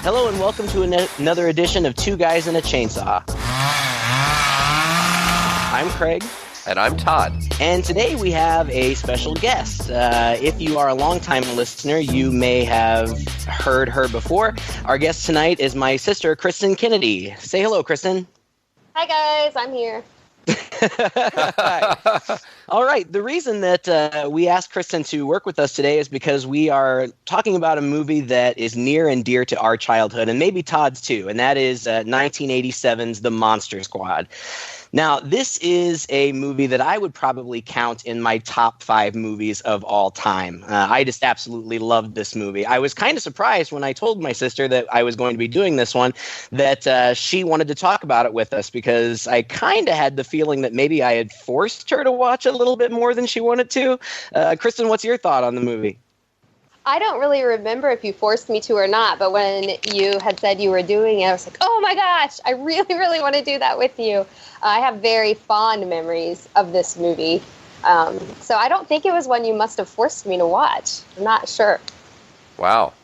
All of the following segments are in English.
Hello and welcome to another edition of Two Guys and a Chainsaw. I'm Craig. And I'm Todd. And today we have a special guest. If you are a longtime listener, you may have heard her before. Our guest tonight is my sister, Kristen Kennedy. Say hello, Kristen. Hi, guys. I'm here. All right. The reason that we asked Kristen to work with us today is because we are talking about a movie that is near and dear to our childhood, and maybe Todd's too, and that is 1987's The Monster Squad. Now, this is a movie that I would probably count in my top 5 movies of all time. I just absolutely loved this movie. I was kind of surprised when I told my sister that I was going to be doing this one, that she wanted to talk about it with us, because I kind of had the feeling that maybe I had forced her to watch a little bit more than she wanted to. Kristen, what's your thought on the movie? I don't really remember if you forced me to or not, but when you had said you were doing it, I was like, oh my gosh, I really, really want to do that with you. I have very fond memories of this movie. So I don't think it was one you must have forced me to watch. I'm not sure. Wow.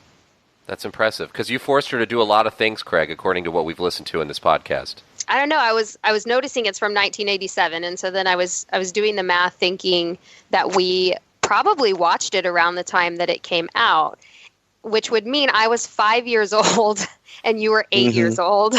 That's impressive, because you forced her to do a lot of things, Craig, according to what we've listened to in this podcast. I don't know. I was noticing it's from 1987, and so then I was doing the math thinking that we probably watched it around the time that it came out, which would mean I was 5 years old and you were 8 years old.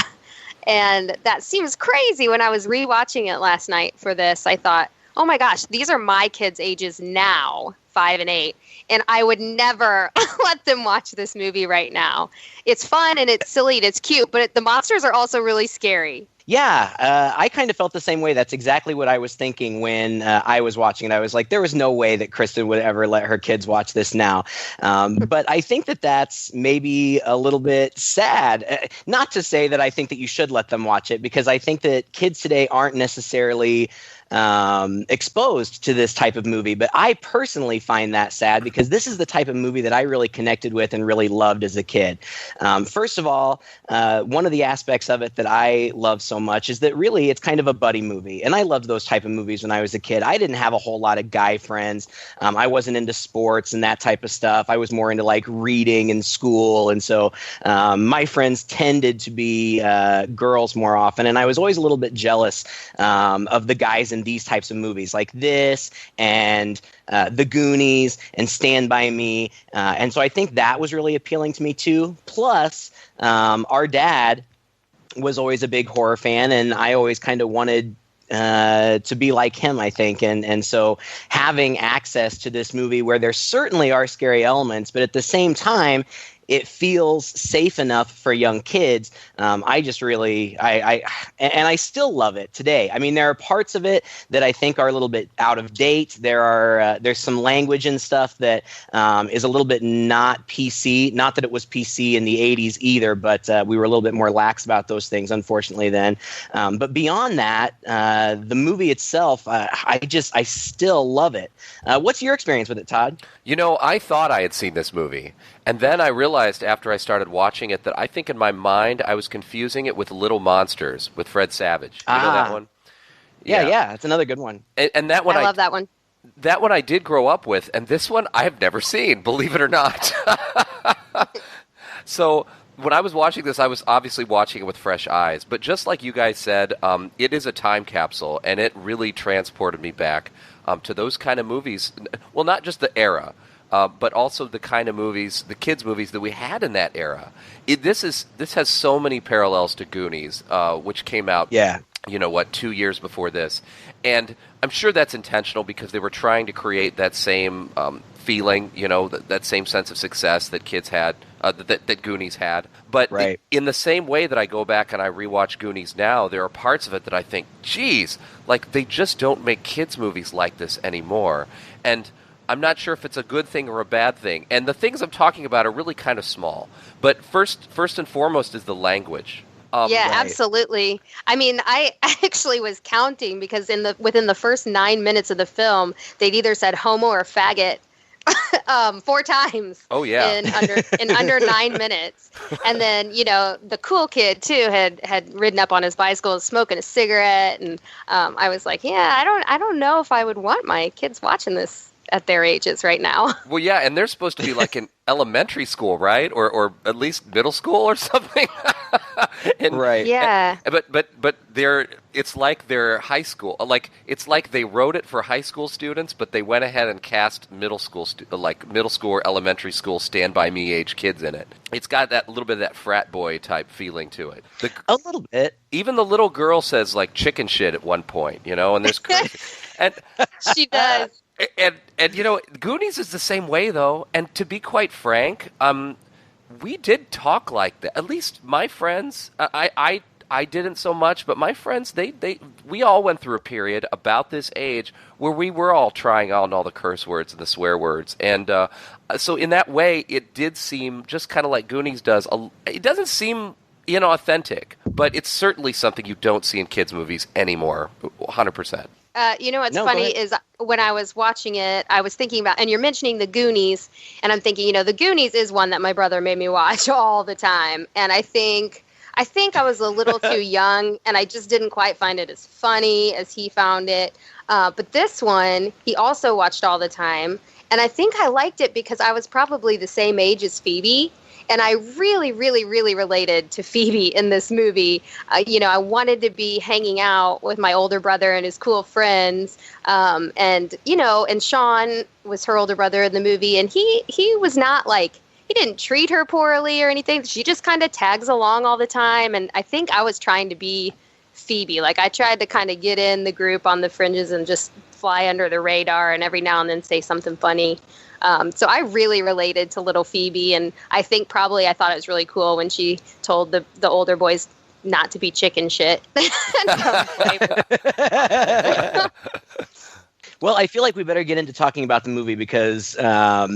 And that seems crazy. When I was rewatching it last night for this, I thought, oh my gosh, these are my kids' ages now, 5 and 8. And I would never let them watch this movie right now. It's fun and it's silly and it's cute, but the monsters are also really scary. Yeah, I kind of felt the same way. That's exactly what I was thinking when I was watching it. I was like, there was no way that Kristen would ever let her kids watch this now. But I think that that's maybe a little bit sad. Not to say that I think that you should let them watch it, because I think that kids today aren't necessarily exposed to this type of movie. But I personally find that sad, because this is the type of movie that I really connected with and really loved as a kid. First of all, one of the aspects of it that I love so much is that really it's kind of a buddy movie. And I loved those type of movies when I was a kid. I didn't have a whole lot of guy friends. I wasn't into sports and that type of stuff. I was more into like reading in school. And so my friends tended to be girls more often. And I was always a little bit jealous of the guys in these types of movies like this and the Goonies and Stand By Me. And so I think that was really appealing to me too. Plus, our dad was always a big horror fan, and I always kind of wanted to be like him, I think. And so having access to this movie where there certainly are scary elements, but at the same time, it feels safe enough for young kids. I just really, I still love it today. I mean, there are parts of it that I think are a little bit out of date. There's some language and stuff that is a little bit not PC. Not that it was PC in the 80s either, but we were a little bit more lax about those things, unfortunately, then. But beyond that, the movie itself, I still love it. What's your experience with it, Todd? You know, I thought I had seen this movie, and then I realized after I started watching it that I think in my mind I was confusing it with Little Monsters with Fred Savage. You know that one? Yeah, it's another good one. And that one I love that one. That one I did grow up with, and this one I have never seen, believe it or not. So when I was watching this, I was obviously watching it with fresh eyes. But just like you guys said, it is a time capsule, and it really transported me back to those kind of movies. Well, not just the era, but also the kind of movies, the kids' movies that we had in that era. This has so many parallels to Goonies, which came out, 2 years before this. And I'm sure that's intentional, because they were trying to create that same feeling, that same sense of success that kids had, that Goonies had. But in the same way that I go back and I rewatch Goonies now, there are parts of it that I think, geez, like they just don't make kids' movies like this anymore. And I'm not sure if it's a good thing or a bad thing. And the things I'm talking about are really kind of small. But first and foremost is the language. Absolutely. I mean, I actually was counting, because within the first 9 minutes of the film, they'd either said homo or faggot 4 times. Oh yeah. in under 9 minutes. And then, the cool kid too had ridden up on his bicycle smoking a cigarette, and I was like, I don't know if I would want my kids watching this at their ages right now. Well, yeah, and they're supposed to be like elementary school, right? Or at least middle school or something. Right. Yeah. But it's like they're high school. Like it's like they wrote it for high school students, but they went ahead and cast middle school or elementary school Stand By Me age kids in it. It's got that little bit of that frat boy type feeling to it. A little bit. Even the little girl says like chicken shit at one point, and there's crazy. And She does. And Goonies is the same way though. And to be quite frank, we did talk like that. At least my friends, I didn't so much, but my friends, we all went through a period about this age where we were all trying on all the curse words and the swear words. And so in that way, it did seem just kind of like Goonies does. It doesn't seem inauthentic, but it's certainly something you don't see in kids' movies anymore, 100%. What's funny is when I was watching it, I was thinking about, and you're mentioning the Goonies, and I'm thinking, the Goonies is one that my brother made me watch all the time, and I think I was a little too young, and I just didn't quite find it as funny as he found it. But this one, he also watched all the time, and I think I liked it because I was probably the same age as Phoebe. And I really, really, really related to Phoebe in this movie. I wanted to be hanging out with my older brother and his cool friends. And Sean was her older brother in the movie. And he was not he didn't treat her poorly or anything. She just kind of tags along all the time. And I think I was trying to be Phoebe. I tried to kind of get in the group on the fringes and just fly under the radar and every now and then say something funny. So I really related to little Phoebe, and I think probably I thought it was really cool when she told the older boys not to be chicken shit. Well, I feel like we better get into talking about the movie because I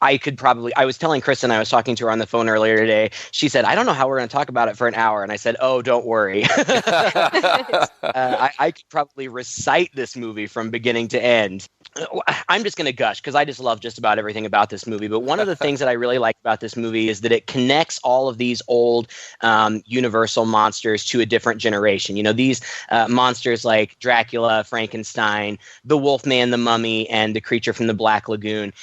was telling Kristen, I was talking to her on the phone earlier today. She said, I don't know how we're going to talk about it for an hour. And I said, oh, don't worry. I could probably recite this movie from beginning to end. I'm just going to gush because I just love just about everything about this movie. But one of the things that I really like about this movie is that it connects all of these old Universal monsters to a different generation. These monsters like Dracula, Frankenstein, the Wolfman, the Mummy, and the Creature from the Black Lagoon.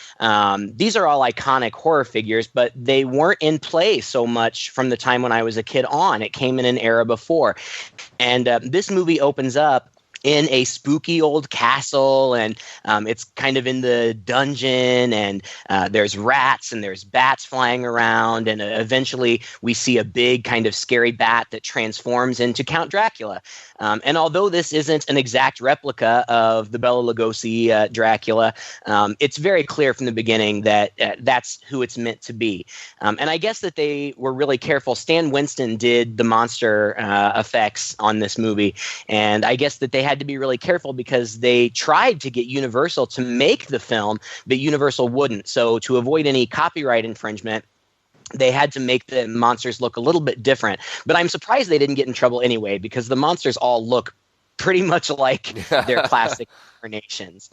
These are all iconic horror figures, but they weren't in play so much from the time when I was a kid on. It came in an era before. And this movie opens up in a spooky old castle, and it's kind of in the dungeon, and there's rats and there's bats flying around, and eventually we see a big kind of scary bat that transforms into Count Dracula. And although this isn't an exact replica of the Bela Lugosi Dracula, it's very clear from the beginning that that's who it's meant to be. And I guess that they were really careful. Stan Winston did the monster effects on this movie, and I guess that they had to be really careful because they tried to get Universal to make the film, but Universal wouldn't. So to avoid any copyright infringement, they had to make the monsters look a little bit different. But I'm surprised they didn't get in trouble anyway, because the monsters all look pretty much like their classic incarnations.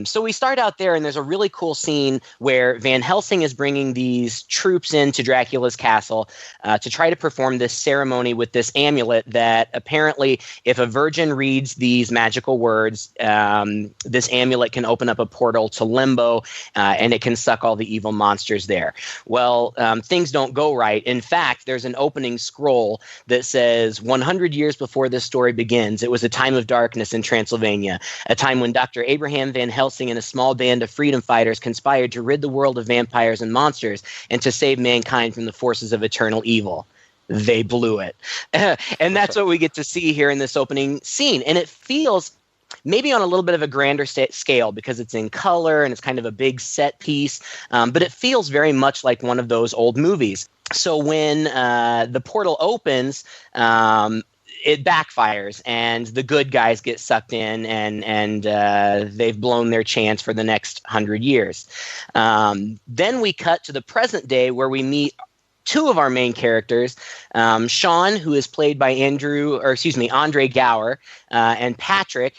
So we start out there, and there's a really cool scene where Van Helsing is bringing these troops into Dracula's castle to try to perform this ceremony with this amulet that apparently, if a virgin reads these magical words, this amulet can open up a portal to Limbo, and it can suck all the evil monsters there. Well, things don't go right. In fact, there's an opening scroll that says, 100 years before this story begins, it was a time of darkness in Transylvania, a time when Dr. Abraham Van Helsing and a small band of freedom fighters conspired to rid the world of vampires and monsters and to save mankind from the forces of eternal evil. They blew it. And that's what we get to see here in this opening scene. And it feels maybe on a little bit of a grander scale because it's in color and it's kind of a big set piece, but it feels very much like one of those old movies. So when the portal opens, it backfires and the good guys get sucked in, and they've blown their chance for the next 100 years. Then we cut to the present day where we meet two of our main characters, Sean, who is played by Andre Gower, and Patrick,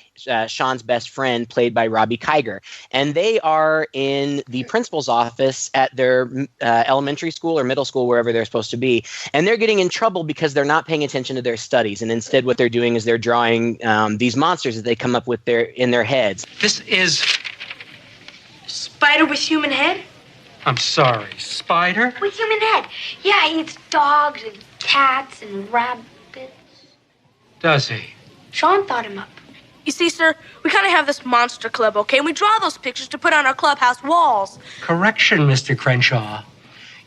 Sean's best friend, played by Robbie Kiger. And they are in the principal's office at their elementary school or middle school, wherever they're supposed to be. And they're getting in trouble because they're not paying attention to their studies. And instead what they're doing is they're drawing these monsters that they come up with in their heads. This is... Spider with human head? I'm sorry, spider? With human head. Yeah, he eats dogs and cats and rabbits. Does he? Sean thought him up. You see, sir, we kind of have this monster club, okay? And we draw those pictures to put on our clubhouse walls. Correction, Mr. Crenshaw.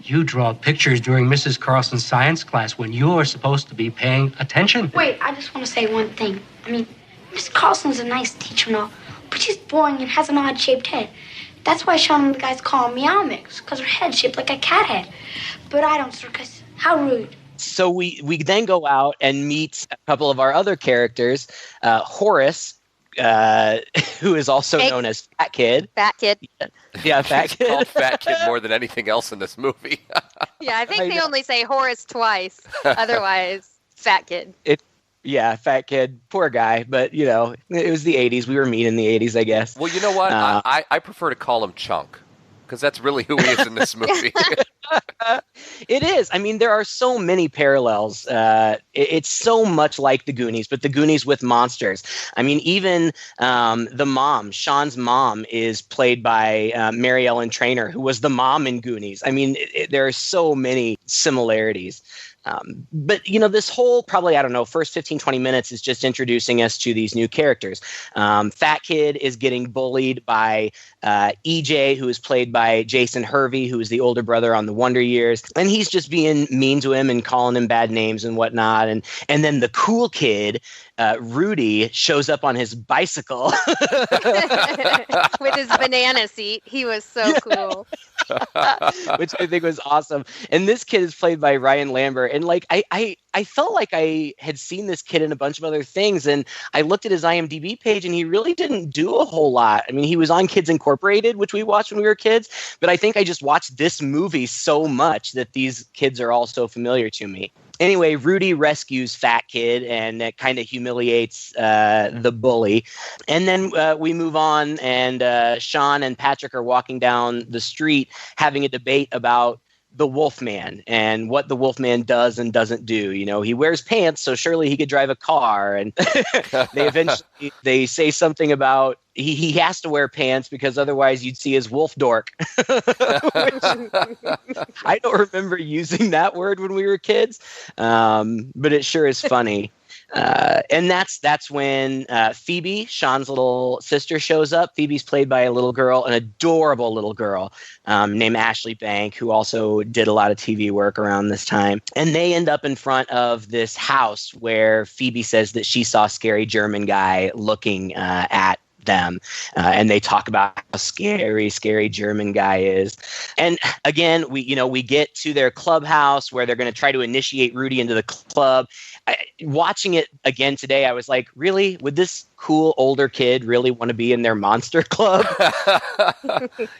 You draw pictures during Mrs. Carlson's science class when you're supposed to be paying attention. Wait, I just want to say one thing. I mean, Miss Carlson's a nice teacher and all, but she's boring and has an odd-shaped head. That's why Sean and the guys call her Meow Mix, because her head's shaped like a cat head. But I don't, sir, because how rude. So we then go out and meet a couple of our other characters, Horace, who is also known as Fat Kid. Fat Kid. Yeah, Fat Kid. Called Fat Kid more than anything else in this movie. Yeah, I think they only say Horace twice. Otherwise, Fat Kid. Yeah, Fat Kid. Poor guy. But, it was the 80s. We were mean in the 80s, I guess. Well, you know what? I prefer to call him Chunk, because that's really who he is in this movie. It is. I mean, there are so many parallels. It's so much like the Goonies, but the Goonies with monsters. I mean, even the mom, Sean's mom, is played by Mary Ellen Trainor, who was the mom in Goonies. I mean, there are so many similarities. But, this whole probably, I don't know, first 15, 20 minutes is just introducing us to these new characters. Fat Kid is getting bullied by EJ, who is played by Jason Hervey, who is the older brother on the Wonder Years. And he's just being mean to him and calling him bad names and whatnot. And then the cool kid, Rudy, shows up on his bicycle. With his banana seat. He was so cool. Which I think was awesome. And this kid is played by Ryan Lambert. And I felt like I had seen this kid in a bunch of other things. And I looked at his IMDb page and he really didn't do a whole lot. I mean, he was on Kids Incorporated, which we watched when we were kids. But I think I just watched this movie so much that these kids are all so familiar to me. Anyway, Rudy rescues Fat Kid, and that kind of humiliates the bully. And then we move on, and Sean and Patrick are walking down the street having a debate about the Wolfman and what the Wolfman does and doesn't do. He wears pants, so surely he could drive a car. And they say something about he has to wear pants because otherwise you'd see his wolf dork. I don't remember using that word when we were kids, but it sure is funny. And that's when Phoebe, Sean's little sister, shows up. Phoebe's played by a little girl, an adorable little girl named Ashley Bank, who also did a lot of TV work around this time. And they end up in front of this house where Phoebe says that she saw a scary German guy looking at them. And they talk about how scary German guy is. And again, we get to their clubhouse where they're going to try to initiate Rudy into the club. Watching it again today, I was like, really? Would this cool older kid really want to be in their monster club?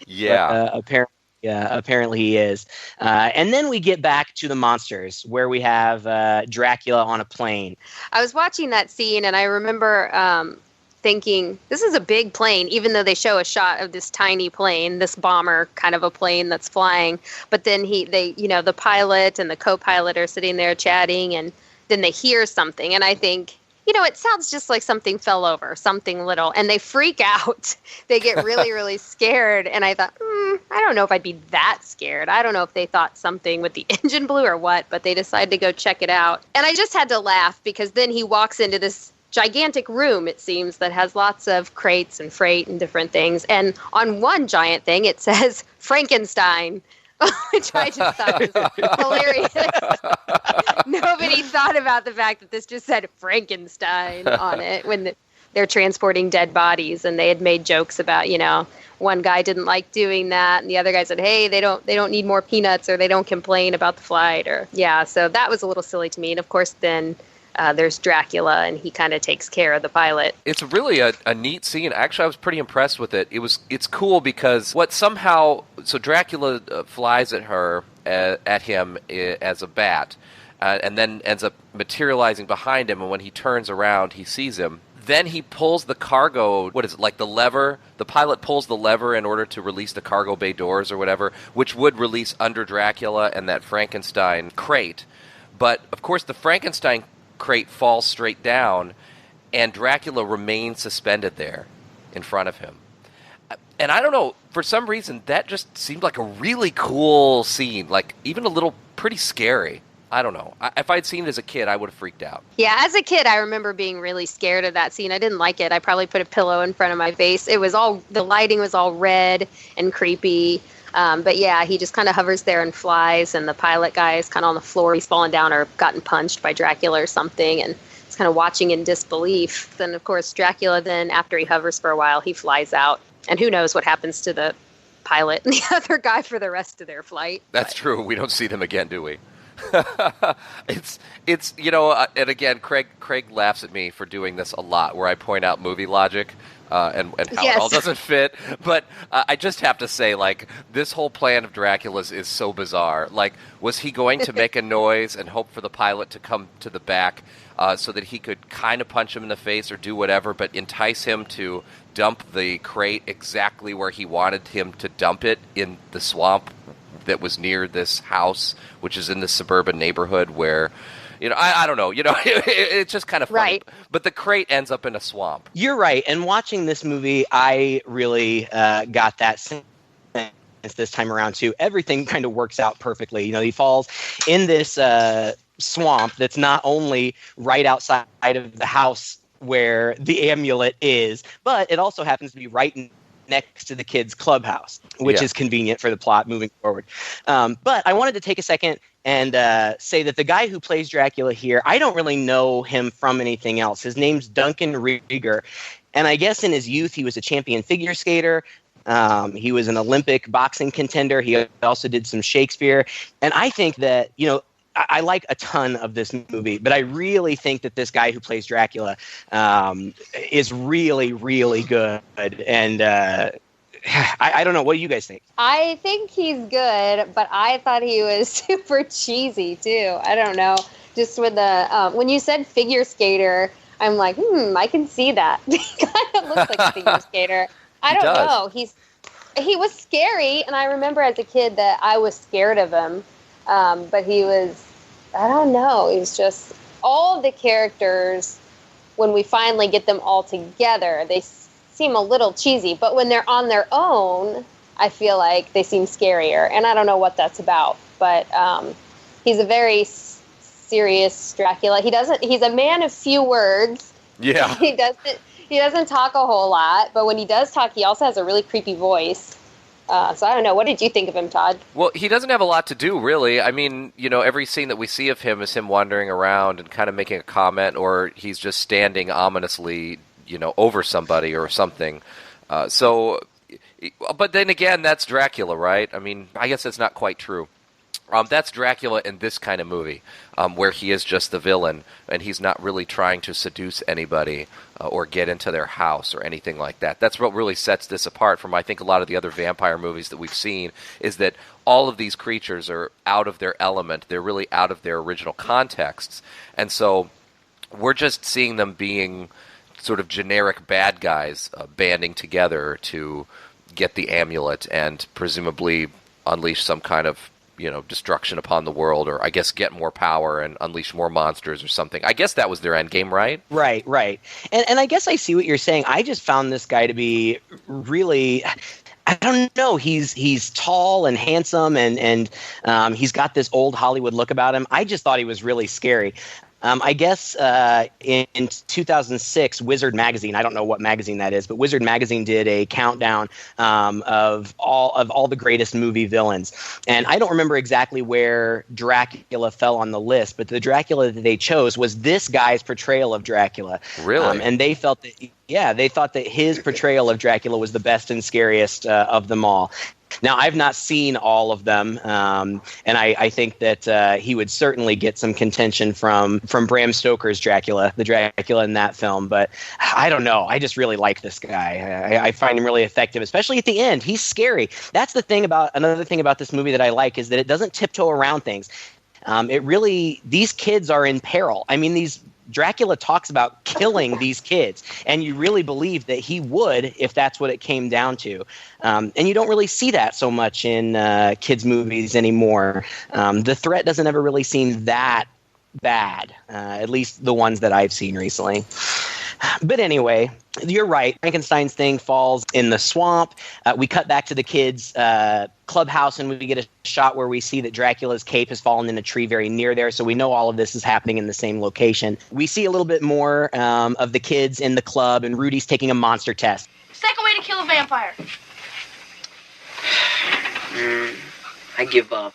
Yeah. But, apparently he is. And then we get back to the monsters where we have Dracula on a plane. I was watching that scene and I remember thinking, this is a big plane, even though they show a shot of this tiny plane, this bomber kind of a plane that's flying. But then the pilot and the co-pilot are sitting there chatting, and then they hear something. And I think, it sounds just like something fell over, something little. And they freak out. They get really, really scared. And I thought, I don't know if I'd be that scared. I don't know if they thought something with the engine blew or what, but they decided to go check it out. And I just had to laugh because then he walks into this gigantic room, it seems, that has lots of crates and freight and different things. And on one giant thing, it says Frankenstein, which I just thought was hilarious. Nobody thought about the fact that this just said Frankenstein on it when they're transporting dead bodies. And they had made jokes about, one guy didn't like doing that. And the other guy said, hey, they don't need more peanuts, or they don't complain about the flight. So that was a little silly to me. And of course, then there's Dracula, and he kind of takes care of the pilot. It's really a neat scene. Actually, I was pretty impressed with it. It's cool because so Dracula flies at him as a bat, and then ends up materializing behind him. And when he turns around, he sees him. Then he pulls the cargo, the lever? The pilot pulls the lever in order to release the cargo bay doors or whatever, which would release under Dracula and that Frankenstein crate. But, of course, the Frankenstein crate falls straight down, and Dracula remains suspended there in front of him. And I don't know, for some reason, that just seemed like a really cool scene, like even a little pretty scary. I don't know. If I'd seen it as a kid, I would have freaked out. Yeah, as a kid, I remember being really scared of that scene. I didn't like it. I probably put a pillow in front of my face. The lighting was all red and creepy. But yeah, he just kind of hovers there and flies, and the pilot guy is kind of on the floor. He's fallen down or gotten punched by Dracula or something, and he's kind of watching in disbelief. Then, of course, Dracula then, after he hovers for a while, he flies out. And who knows what happens to the pilot and the other guy for the rest of their flight. That's true. We don't see them again, do we? it's and again, Craig laughs at me for doing this a lot, where I point out movie logic and how it all doesn't fit. But I just have to say, like, this whole plan of Dracula's is so bizarre. Like, was he going to make a noise and hope for the pilot to come to the back so that he could kind of punch him in the face or do whatever, but entice him to dump the crate exactly where he wanted him to dump it, in the swamp that was near this house, which is in the suburban neighborhood where, I don't know, it's just kind of funny. Right. But the crate ends up in a swamp. You're right. And watching this movie, I really got that sense this time around too. Everything kind of works out perfectly. He falls in this swamp that's not only right outside of the house where the amulet is, but it also happens to be right next to the kids' clubhouse, which is convenient for the plot moving forward. But I wanted to take a second and say that the guy who plays Dracula here, I don't really know him from anything else. His name's Duncan Regehr, and I guess in his youth he was a champion figure skater. He was an Olympic boxing contender. He also did some Shakespeare, and I think that, I like a ton of this movie, but I really think that this guy who plays Dracula is really, really good. And I don't know. What do you guys think? I think he's good, but I thought he was super cheesy, too. I don't know. Just with the when you said figure skater, I'm like, I can see that. He kind of looks like a figure skater. I don't know. He was scary, and I remember as a kid that I was scared of him. But he was, I don't know, he was just, all of the characters, when we finally get them all together, they seem a little cheesy. But when they're on their own, I feel like they seem scarier. And I don't know what that's about. But he's a very serious Dracula. He's a man of few words. Yeah. He doesn't talk a whole lot. But when he does talk, he also has a really creepy voice. So I don't know. What did you think of him, Todd? Well, he doesn't have a lot to do, really. I mean, every scene that we see of him is him wandering around and kind of making a comment, or he's just standing ominously, over somebody or something. But then again, that's Dracula, right? I mean, I guess that's not quite true. That's Dracula in this kind of movie, where he is just the villain, and he's not really trying to seduce anybody or get into their house or anything like that. That's what really sets this apart from, I think, a lot of the other vampire movies that we've seen, is that all of these creatures are out of their element. They're really out of their original contexts. And so we're just seeing them being sort of generic bad guys banding together to get the amulet and presumably unleash some kind of destruction upon the world, or I guess get more power and unleash more monsters or something. I guess that was their end game, right? Right. And I guess I see what you're saying. I just found this guy to be really, I don't know, he's tall and handsome, and he's got this old Hollywood look about him. I just thought he was really scary. I guess in 2006, Wizard Magazine, I don't know what magazine that is, but Wizard Magazine did a countdown of all the greatest movie villains. And I don't remember exactly where Dracula fell on the list, but the Dracula that they chose was this guy's portrayal of Dracula. Really? And they felt that, they thought that his portrayal of Dracula was the best and scariest of them all. Now, I've not seen all of them, and I think that he would certainly get some contention from Bram Stoker's Dracula, the Dracula in that film. But I don't know. I just really like this guy. I find him really effective, especially at the end. He's scary. That's another thing about this movie that I like, is that it doesn't tiptoe around things. These kids are in peril. I mean, Dracula talks about killing these kids, and you really believe that he would if that's what it came down to. And you don't really see that so much in kids' movies anymore. The threat doesn't ever really seem that bad, at least the ones that I've seen recently. But anyway, you're right. Frankenstein's thing falls in the swamp. We cut back to the kids' clubhouse, and we get a shot where we see that Dracula's cape has fallen in a tree very near there. So we know all of this is happening in the same location. We see a little bit more of the kids in the club, and Rudy's taking a monster test. Second way to kill a vampire. I give up.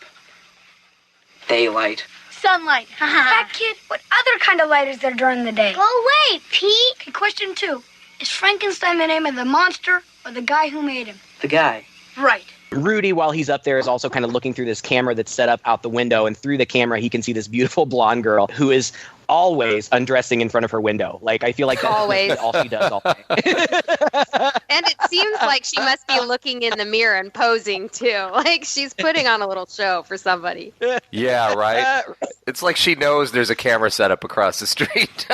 Daylight. Sunlight. Fat kid, what other kind of light is there during the day? Go away, Pete. Okay, question 2. Is Frankenstein the name of the monster or the guy who made him? The guy. Right. Rudy, while he's up there, is also kind of looking through this camera that's set up out the window, and through the camera he can see this beautiful blonde girl who is always undressing in front of her window. Like, I feel like that's Always. all she does all day. And it seems like she must be looking in the mirror and posing too. Like she's putting on a little show for somebody. Yeah, right? It's like she knows there's a camera set up across the street.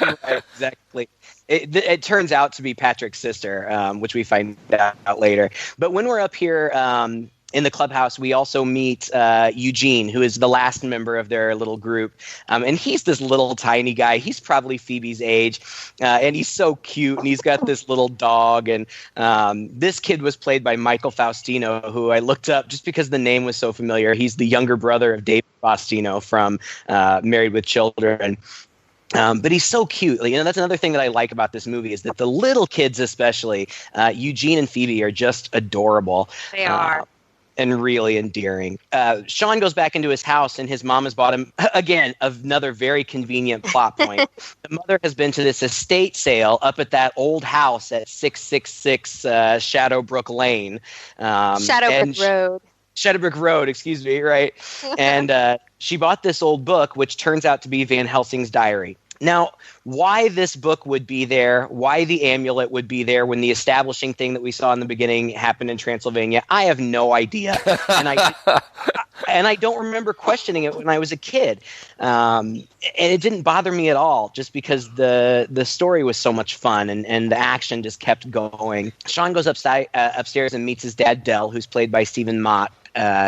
Right, exactly. It turns out to be Patrick's sister, which we find out later. But when we're up here in the clubhouse, we also meet Eugene, who is the last member of their little group. And he's this little tiny guy. He's probably Phoebe's age. And he's so cute. And he's got this little dog. And this kid was played by Michael Faustino, who I looked up just because the name was so familiar. He's the younger brother of David Faustino from Married with Children. But he's so cute. You know, that's another thing that I like about this movie is that the little kids, especially Eugene and Phoebe, are just adorable. They are. And really endearing. Sean goes back into his house, and his mom has bought him, again, another very convenient plot point. The mother has been to this estate sale up at that old house at 666 Shadowbrook Lane. Shadowbrook Road, excuse me, right? And she bought this old book, which turns out to be Van Helsing's diary. Now, why this book would be there, why the amulet would be there when the establishing thing that we saw in the beginning happened in Transylvania, I have no idea. And I don't remember questioning it when I was a kid. And it didn't bother me at all, just because the story was so much fun and the action just kept going. Sean goes upstairs and meets his dad, Del, who's played by Stephen Mott.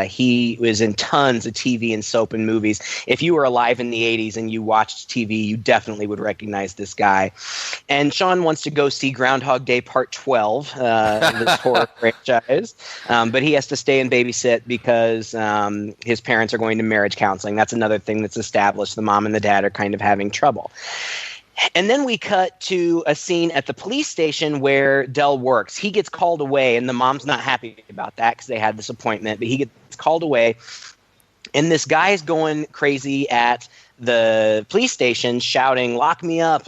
He was in tons of TV and soap and movies. If you were alive in the 80s and you watched TV, you definitely would recognize this guy. And Sean wants to go see Groundhog Day Part 12 in this horror franchise. But he has to stay and babysit because his parents are going to marriage counseling. That's another thing that's established. The mom and the dad are kind of having trouble. And then we cut to a scene at the police station where Del works. He gets called away, and the mom's not happy about that because they had this appointment, but he gets called away. And this guy's going crazy at the police station shouting, lock me up,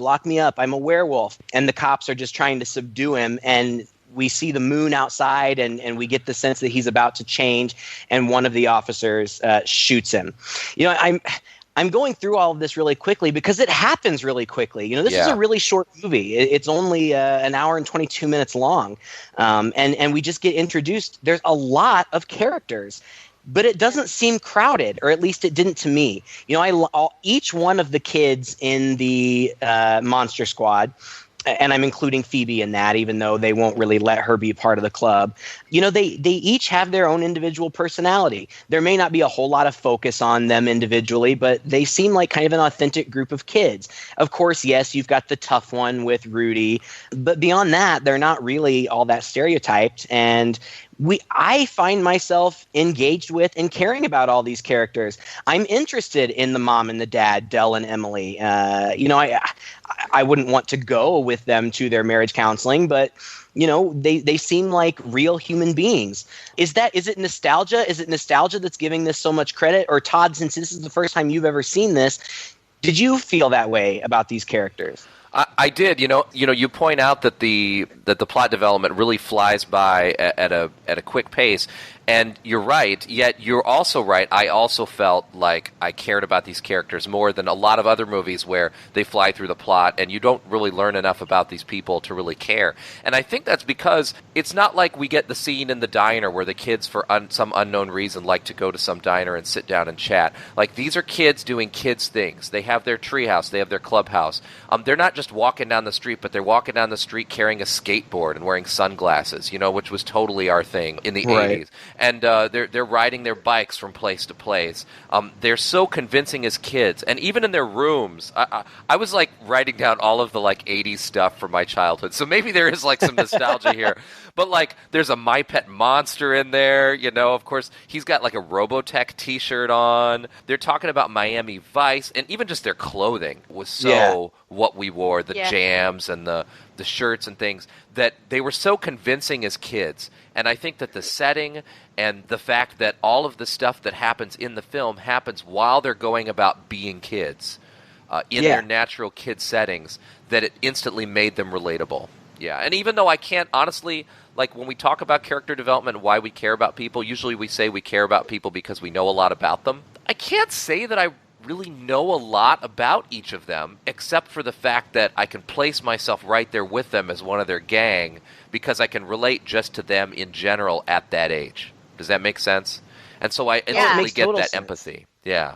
I'm a werewolf. And the cops are just trying to subdue him, and we see the moon outside, and we get the sense that he's about to change, and one of the officers shoots him. You know, I'm going through all of this really quickly because it happens really quickly. You know, this is a really short movie. It's only an hour and 22 minutes long. And we just get introduced. There's a lot of characters, but it doesn't seem crowded, or at least it didn't to me. You know, each one of the kids in the Monster Squad, and I'm including Phoebe in that, even though they won't really let her be part of the club. You know, they each have their own individual personality. There may not be a whole lot of focus on them individually, but they seem like kind of an authentic group of kids. Of course, yes, you've got the tough one with Rudy, but beyond that, they're not really all that stereotyped. And I find myself engaged with and caring about all these characters. I'm interested in the mom and the dad, Del and Emily. You know, I wouldn't want to go with them to their marriage counseling, but you know, they seem like real human beings. Is it nostalgia? Is it nostalgia that's giving this so much credit? Or Todd, since this is the first time you've ever seen this, did you feel that way about these characters? I did. You know, you point out that the plot development really flies by at a quick pace, and you're right. Yet you're also right. I also felt like I cared about these characters more than a lot of other movies where they fly through the plot and you don't really learn enough about these people to really care. And I think that's because it's not like we get the scene in the diner where the kids, for some unknown reason, like to go to some diner and sit down and chat. Like, these are kids doing kids things. They have their treehouse. They have their clubhouse. They're not just walking down the street, but they're walking down the street carrying a skateboard and wearing sunglasses, which was totally our thing in the 80s. And they're riding their bikes from place to place. They're so convincing as kids. And even in their rooms, I was like writing down all of the like 80s stuff from my childhood. So maybe there is like some nostalgia here. But like there's a My Pet Monster in there, of course he's got like a Robotech t-shirt on. They're talking about Miami Vice, and even just their clothing was so what we wore, the jams and the shirts and things, that they were so convincing as kids. And I think that the setting and the fact that all of the stuff that happens in the film happens while they're going about being kids in their natural kid settings, that it instantly made them relatable. Yeah, and even though I can't honestly, like when we talk about character development and why we care about people, usually we say we care about people because we know a lot about them. I can't say that I really know a lot about each of them, except for the fact that I can place myself right there with them as one of their gang because I can relate just to them in general at that age. Does that make sense? And so I instantly get that empathy. Yeah.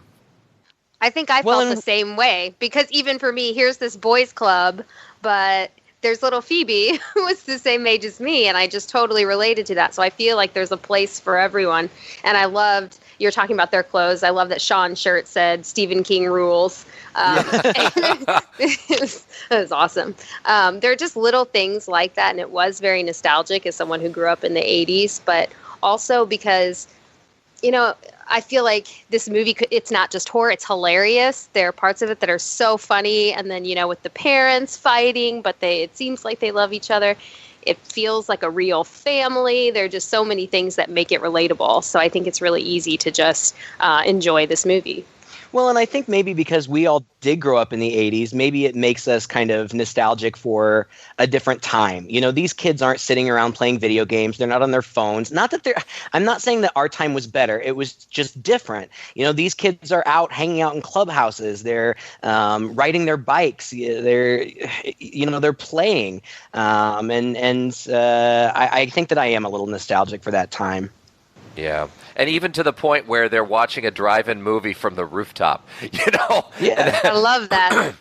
I think I felt the same way, because even for me, here's this boys club, but there's little Phoebe who was the same age as me, and I just totally related to that. So I feel like there's a place for everyone. And I loved, you're talking about their clothes, I love that Sean's shirt said Stephen King rules. It was awesome. There are just little things like that, and it was very nostalgic as someone who grew up in the 80s, but also because, I feel like this movie, it's not just horror, it's hilarious. There are parts of it that are so funny, and then, with the parents fighting, but it seems like they love each other. It feels like a real family. There are just so many things that make it relatable. So I think it's really easy to just enjoy this movie. Well, and I think maybe because we all did grow up in the 80s, maybe it makes us kind of nostalgic for a different time. These kids aren't sitting around playing video games. They're not on their phones. I'm not saying that our time was better. It was just different. These kids are out hanging out in clubhouses. They're riding their bikes. They're playing. I think that I am a little nostalgic for that time. Yeah. And even to the point where they're watching a drive-in movie from the rooftop, Yeah. I love that.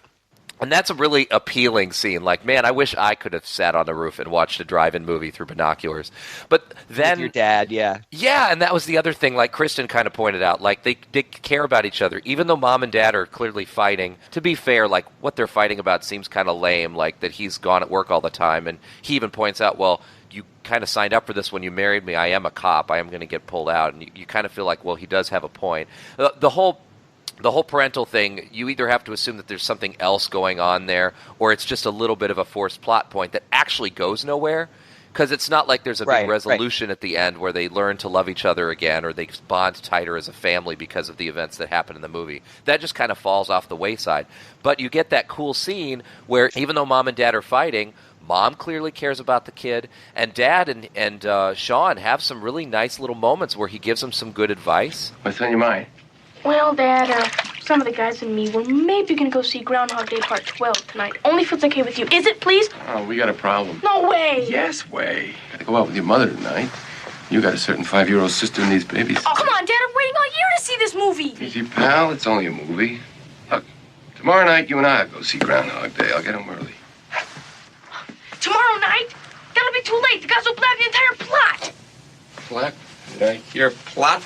And that's a really appealing scene. Like, man, I wish I could have sat on the roof and watched a drive-in movie through binoculars. But then... With your dad, yeah. Yeah, and that was the other thing, like Kristen kind of pointed out. Like, they care about each other. Even though mom and dad are clearly fighting, to be fair, like, what they're fighting about seems kind of lame, like that he's gone at work all the time. And he even points out, well, you kind of signed up for this when you married me. I am a cop. I am going to get pulled out. And you kind of feel like, well, he does have a point. The whole parental thing, you either have to assume that there's something else going on there, or it's just a little bit of a forced plot point that actually goes nowhere. Because it's not like there's a big resolution at the end where they learn to love each other again, or they bond tighter as a family because of the events that happen in the movie. That just kind of falls off the wayside. But you get that cool scene where even though mom and dad are fighting, mom clearly cares about the kid, and dad and Sean have some really nice little moments where he gives them some good advice. What's on your mind? Well, Dad, some of the guys and me were maybe going to go see Groundhog Day Part 12 tonight. Only if it's okay with you. Is it, please? Oh, we got a problem. No way! Yes, way. Gotta go out with your mother tonight. You got a certain 5-year-old sister and these babies. Oh, come on, Dad. I'm waiting all year to see this movie. Easy, pal. It's only a movie. Look, tomorrow night you and I go see Groundhog Day. I'll get home early. Tomorrow night? That'll be too late. The guys will black the entire plot. Plot? Did I hear plot?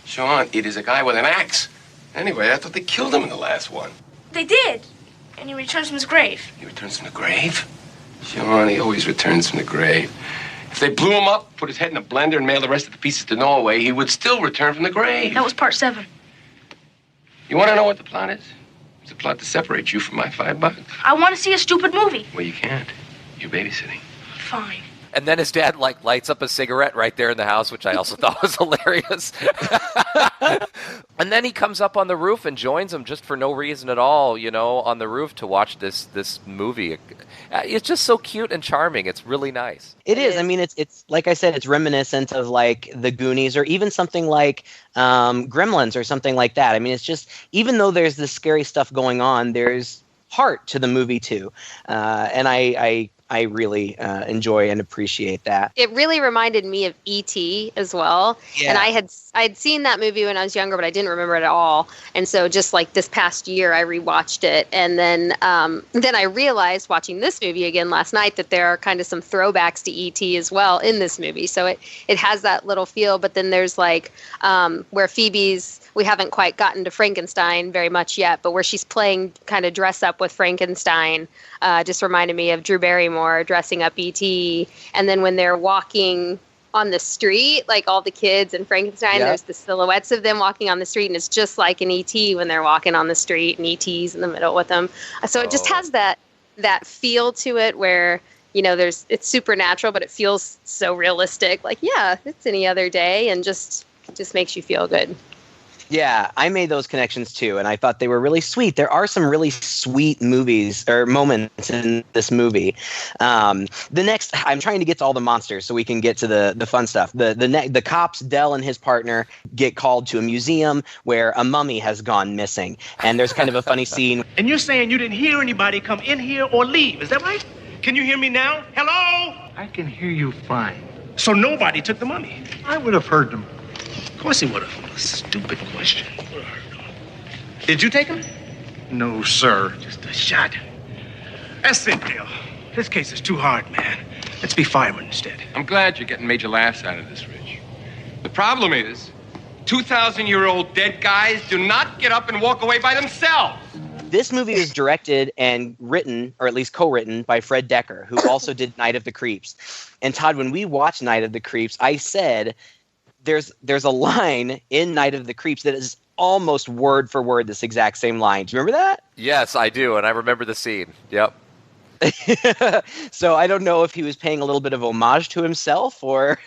Sean, it is a guy with an axe. Anyway, I thought they killed him in the last one. They did. And he returns from his grave. He returns from the grave? Sean, he always returns from the grave. If they blew him up, put his head in a blender, and mailed the rest of the pieces to Norway, he would still return from the grave. That was Part 7. You want to know what the plot is? It's a plot to separate you from my $5. I want to see a stupid movie. Well, you can't. You're babysitting. Fine. And then his dad lights up a cigarette right there in the house, which I also thought was hilarious. And then he comes up on the roof and joins him just for no reason at all, on the roof to watch this movie. It's just so cute and charming. It's really nice. It is. I mean, it's like I said, it's reminiscent of like the Goonies or even something like Gremlins or something like that. I mean, it's just, even though there's this scary stuff going on, there's heart to the movie too. And I I really enjoy and appreciate that. It really reminded me of E.T. as well. Yeah. And I had seen that movie when I was younger, but I didn't remember it at all. And so just like this past year, I rewatched it. And then I realized watching this movie again last night that there are kind of some throwbacks to E.T. as well in this movie. So it has that little feel. But then there's like where Phoebe's, we haven't quite gotten to Frankenstein very much yet, but where she's playing kind of dress up with Frankenstein just reminded me of Drew Barrymore dressing up E.T. And then when they're walking on the street, like all the kids and Frankenstein, there's the silhouettes of them walking on the street, and it's just like an E.T. when they're walking on the street, and E.T.'s in the middle with them. So it just has that feel to it where, you know, it's supernatural, but it feels so realistic. Like, yeah, it's any other day, and just makes you feel good. Yeah, I made those connections too, and I thought they were really sweet. There are some really sweet movies or moments in this movie. The next, I'm trying to get to all the monsters so we can get to the fun stuff. The cops, Dell and his partner, get called to a museum where a mummy has gone missing, and there's kind of a funny scene. And you're saying you didn't hear anybody come in here or leave, is that right? Can you hear me now? Hello? I can hear you fine. So nobody took the mummy? I would have heard them. Of course he would have. Stupid question. Did you take him? No, sir. Just a shot. That's it, Dale. This case is too hard, man. Let's be firemen instead. I'm glad you're getting major laughs out of this, Rich. The problem is, 2,000-year-old dead guys do not get up and walk away by themselves. This movie was directed and written, or at least co-written, by Fred Decker, who also did Night of the Creeps. And Todd, when we watched Night of the Creeps, I said there's a line in Night of the Creeps that is almost word for word this exact same line. Do you remember that? Yes, I do, and I remember the scene. Yep. So I don't know if he was paying a little bit of homage to himself, or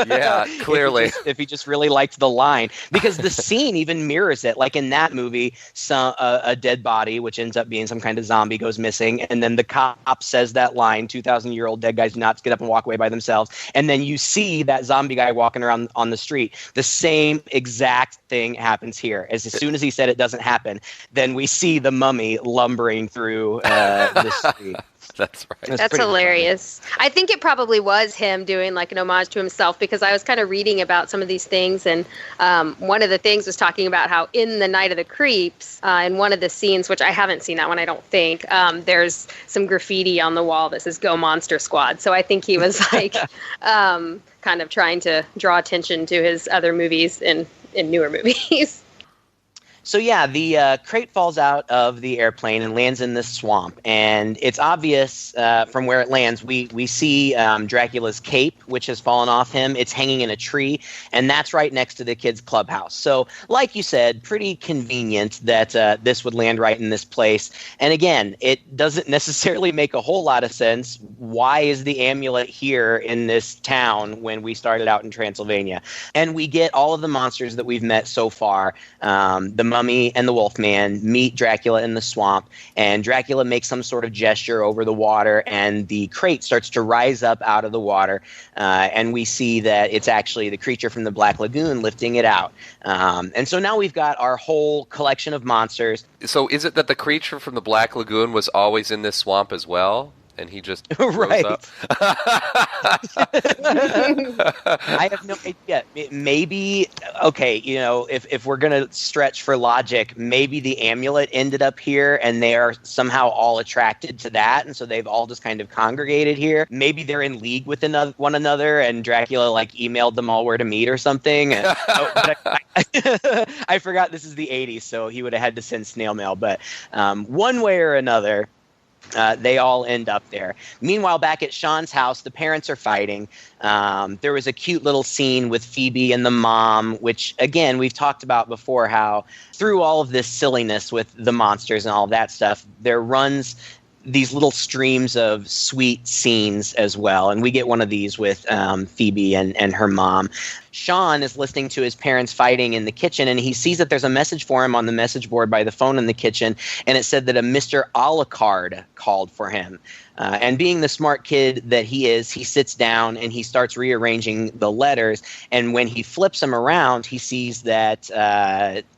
yeah, clearly if he just really liked the line, because the scene even mirrors it. Like in that movie, a dead body, which ends up being some kind of zombie, goes missing, and then the cop says that line, 2,000-year-old dead guys do not get up and walk away by themselves, and then you see that zombie guy walking around on the street. The same exact thing happens here. As soon as he said it doesn't happen, then we see the mummy lumbering through the street. That's right. That's hilarious. Funny. I think it probably was him doing like an homage to himself, because I was kind of reading about some of these things, and one of the things was talking about how in the Night of the Creeps, in one of the scenes, which I haven't seen that one, I don't think, there's some graffiti on the wall that says "Go Monster Squad." So I think he was like kind of trying to draw attention to his other movies in newer movies. So yeah, the crate falls out of the airplane and lands in this swamp, and it's obvious from where it lands. We see Dracula's cape, which has fallen off him. It's hanging in a tree, and that's right next to the kids' clubhouse. So, like you said, pretty convenient that this would land right in this place. And again, it doesn't necessarily make a whole lot of sense. Why is the amulet here in this town when we started out in Transylvania? And we get all of the monsters that we've met so far. The Mummy and the Wolfman meet Dracula in the swamp, and Dracula makes some sort of gesture over the water, and the crate starts to rise up out of the water, and we see that it's actually the creature from the Black Lagoon lifting it out. And so now we've got our whole collection of monsters. So is it that the creature from the Black Lagoon was always in this swamp as well? And he just right. Rose up. I have no idea. Maybe, okay, you know, if we're going to stretch for logic, maybe the amulet ended up here and they are somehow all attracted to that, and so they've all just kind of congregated here. Maybe they're in league with one another, and Dracula like emailed them all where to meet or something. I forgot this is the 80s, so he would have had to send snail mail. But one way or another, they all end up there. Meanwhile, back at Sean's house, the parents are fighting. There was a cute little scene with Phoebe and the mom, which, again, we've talked about before, how through all of this silliness with the monsters and all of that stuff, there runs these little streams of sweet scenes as well. And we get one of these with Phoebe and her mom. Sean is listening to his parents fighting in the kitchen, and he sees that there's a message for him on the message board by the phone in the kitchen, and it said that a Mr. Alucard called for him. And being the smart kid that he is, he sits down and he starts rearranging the letters. And when he flips them around, he sees that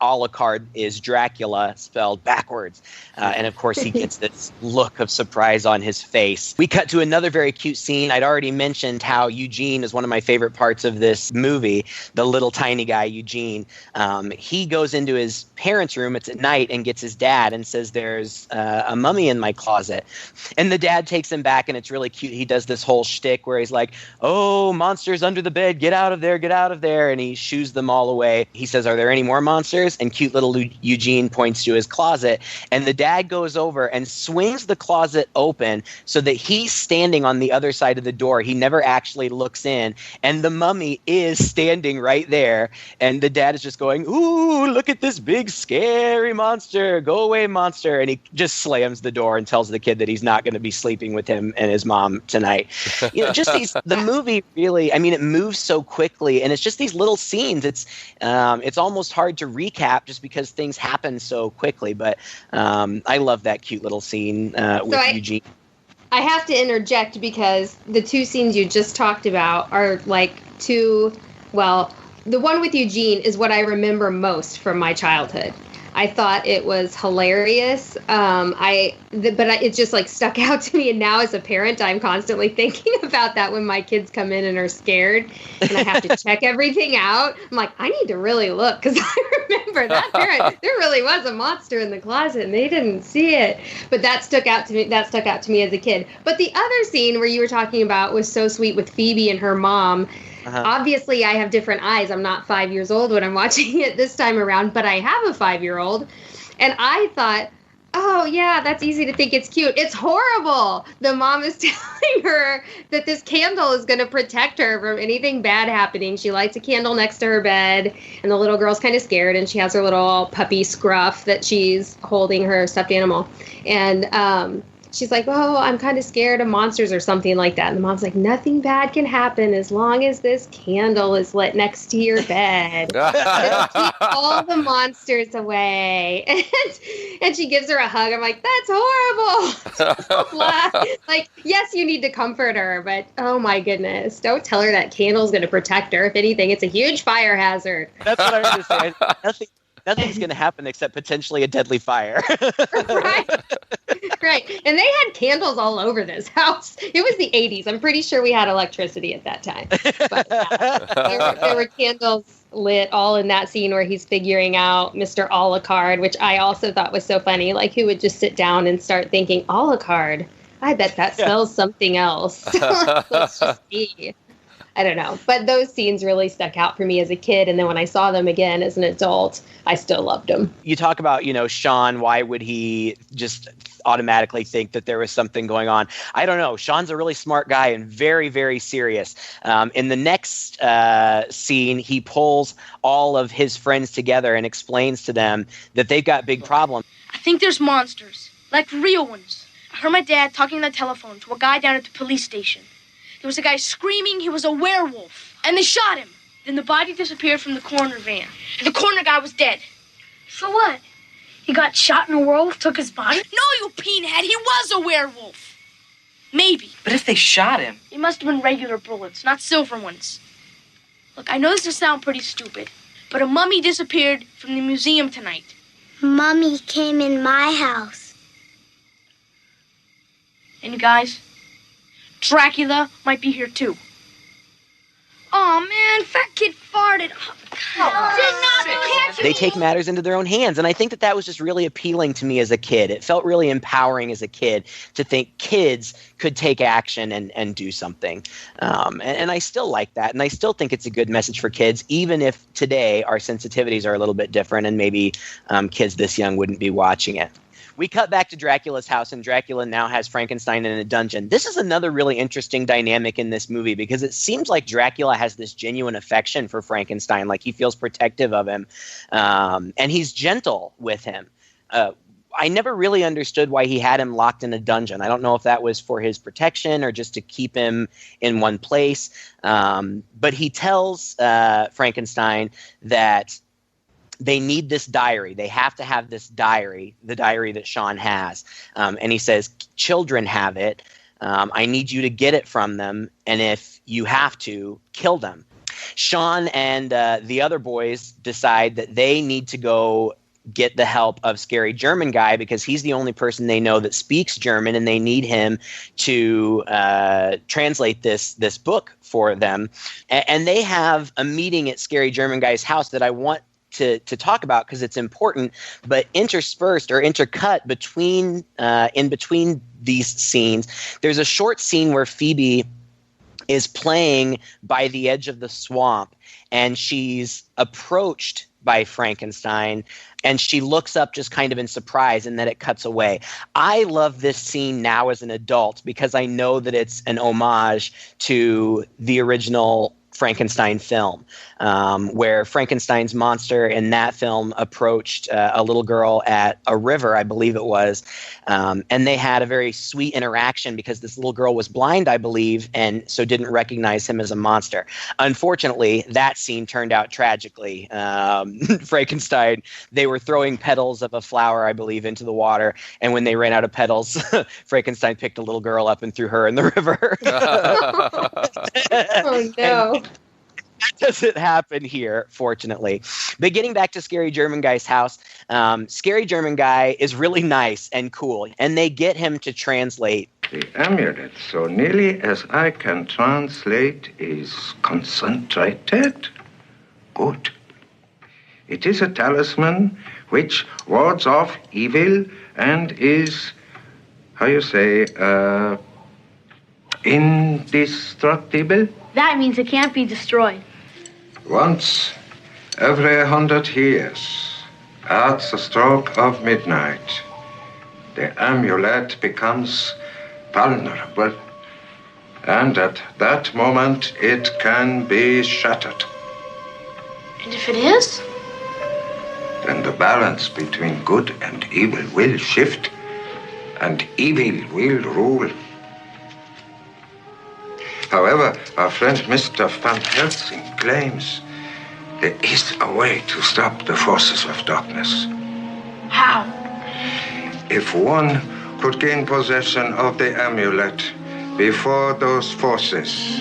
Alucard is Dracula spelled backwards. And of course, he gets this look of surprise on his face. We cut to another very cute scene. I'd already mentioned how Eugene is one of my favorite parts of this movie, the little tiny guy, Eugene. He goes into his parents' room, it's at night, and gets his dad and says, there's a mummy in my closet. And the dad takes him back, and it's really cute. He does this whole shtick where he's like, oh, monsters under the bed, get out of there, get out of there. And he shoos them all away. He says, are there any more monsters? And cute little Eugene points to his closet. And the dad goes over and swings the closet open so that he's standing on the other side of the door. He never actually looks in. And the mummy is standing right there. And the dad is just going, ooh, look at this big scary monster. Go away, monster. And he just slams the door and tells the kid that he's not going to be sleeping with him and his mom tonight. Just the movie really, it moves so quickly, and it's just these little scenes. It's almost hard to recap just because things happen so quickly, but I love that cute little scene with Eugene. I have to interject because the two scenes you just talked about are the one with Eugene is what I remember most from my childhood. I thought it was hilarious. It just stuck out to me. And now as a parent, I'm constantly thinking about that when my kids come in and are scared and I have to check everything out. I'm like, I need to really look because I remember that parent. There really was a monster in the closet and they didn't see it. But that stuck out to me. That stuck out to me as a kid. But the other scene where you were talking about was so sweet with Phoebe and her mom. Uh-huh. Obviously, I have different eyes. I'm not 5 years old when I'm watching it this time around, but I have a 5-year-old. And I thought, oh, yeah, that's easy to think it's cute. It's horrible. The mom is telling her that this candle is going to protect her from anything bad happening. She lights a candle next to her bed, and the little girl's kind of scared, and she has her little puppy Scruff that she's holding her stuffed animal. And she's like, oh, I'm kind of scared of monsters or something like that. And the mom's like, nothing bad can happen as long as this candle is lit next to your bed. It'll keep all the monsters away. And she gives her a hug. I'm like, that's horrible. Yes, you need to comfort her, but oh my goodness. Don't tell her that candle's going to protect her. If anything, it's a huge fire hazard. That's what I was going to say. Nothing's going to happen except potentially a deadly fire. Right. And they had candles all over this house. It was the 80s. I'm pretty sure we had electricity at that time. But there were candles lit all in that scene where he's figuring out Mr. Alucard, which I also thought was so funny. Who would just sit down and start thinking, Alucard? I bet that spells something else. Let's just see. I don't know. But those scenes really stuck out for me as a kid. And then when I saw them again as an adult, I still loved them. You talk about, Sean, why would he just automatically think that there was something going on? I don't know. Sean's a really smart guy and very, very serious. In the next scene, he pulls all of his friends together and explains to them that they've got big problems. I think there's monsters, real ones. I heard my dad talking on the telephone to a guy down at the police station. There was a guy screaming he was a werewolf, and they shot him. Then the body disappeared from the coroner van. The coroner guy was dead. So what? He got shot and a werewolf took his body? No, you peenhead, he was a werewolf. Maybe. But if they shot him... It must have been regular bullets, not silver ones. Look, I know this will sound pretty stupid, but a mummy disappeared from the museum tonight. Mummy came in my house. And you guys... Dracula might be here, too. Oh, man, fat kid farted. They take matters into their own hands, and I think that was just really appealing to me as a kid. It felt really empowering as a kid to think kids could take action and do something. And I still like that, and I still think it's a good message for kids, even if today our sensitivities are a little bit different, and maybe kids this young wouldn't be watching it. We cut back to Dracula's house, and Dracula now has Frankenstein in a dungeon. This is another really interesting dynamic in this movie because it seems like Dracula has this genuine affection for Frankenstein, like he feels protective of him, and he's gentle with him. I never really understood why he had him locked in a dungeon. I don't know if that was for his protection or just to keep him in one place. But he tells Frankenstein that they need this diary. They have to have this diary, the diary that Sean has. And he says, children have it. I need you to get it from them. And if you have to, kill them. Sean and the other boys decide that they need to go get the help of Scary German Guy because he's the only person they know that speaks German, and they need him to translate this book for them. And they have a meeting at Scary German Guy's house that I want to talk about because it's important, but interspersed or intercut between in between these scenes, there's a short scene where Phoebe is playing by the edge of the swamp, and she's approached by Frankenstein, and she looks up just kind of in surprise, and then it cuts away. I love this scene now as an adult because I know that it's an homage to the original Frankenstein film, where Frankenstein's monster in that film approached a little girl at a river, I believe it was, and they had a very sweet interaction because this little girl was blind, I believe, and so didn't recognize him as a monster. Unfortunately, that scene turned out tragically. Frankenstein, they were throwing petals of a flower, I believe, into the water, and when they ran out of petals, Frankenstein picked a little girl up and threw her in the river. Oh, no. That doesn't happen here, fortunately. But getting back to Scary German Guy's house, Scary German Guy is really nice and cool, and they get him to translate. The amulet, so nearly as I can translate, is concentrated. Good. It is a talisman which wards off evil and is, how you say, indestructible. That means it can't be destroyed. Once every 100 years, at the stroke of midnight, the amulet becomes vulnerable, and at that moment it can be shattered. And if it is? Then the balance between good and evil will shift, and evil will rule. However, our friend Mr. Van Helsing claims there is a way to stop the forces of darkness. How? If one could gain possession of the amulet before those forces,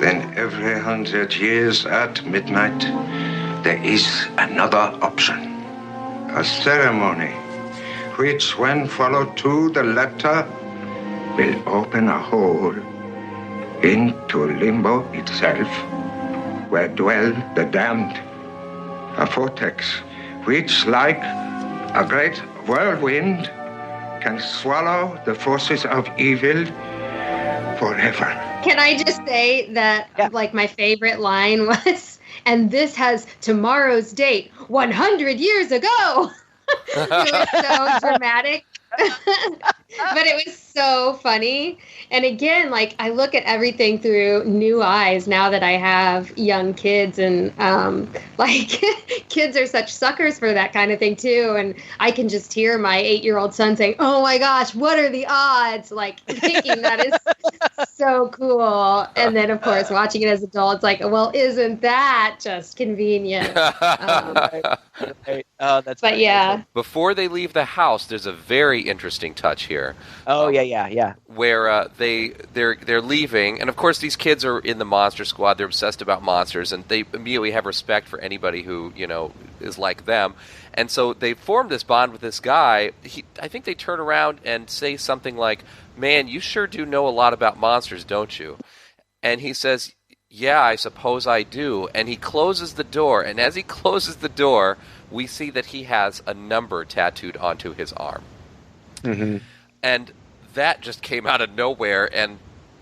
then every 100 years at midnight, there is another option. A ceremony which, when followed to the letter, will open a hole into limbo itself, where dwell the damned. A vortex which, like a great whirlwind, can swallow the forces of evil forever. Can I just say that, like, my favorite line was, and this has tomorrow's date, 100 years ago. It was so dramatic. But it was so funny. And again, like, I look at everything through new eyes now that I have young kids, and like kids are such suckers for that kind of thing too. And I can just hear my 8-year-old son saying, "Oh my gosh, what are the odds?" Like, thinking that is so cool. And then of course watching it as adults, like, well, isn't that just convenient? Oh, that's. But yeah. Before they leave the house, there's a very interesting touch here. Oh yeah. Where they're leaving, and of course these kids are in the monster squad. They're obsessed about monsters, and they immediately have respect for anybody who is like them. And so they form this bond with this guy. I think they turn around and say something like, "Man, you sure do know a lot about monsters, don't you?" And he says, "Yeah, I suppose I do." And he closes the door, and as he closes the door, we see that he has a number tattooed onto his arm. Mm-hmm. And that just came out of nowhere and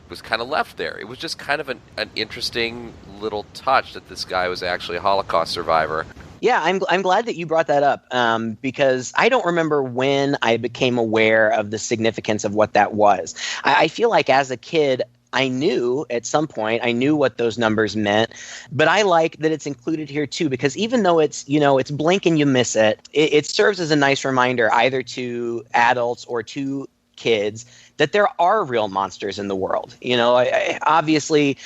was kind of left there. It was just kind of an interesting little touch that this guy was actually a Holocaust survivor. Yeah, I'm glad that you brought that up, because I don't remember when I became aware of the significance of what that was. I feel like as a kid, I knew at some point, I knew what those numbers meant, but I like that it's included here too, because even though it's, it's blink and you miss it, it serves as a nice reminder either to adults or to kids that there are real monsters in the world. Obviously,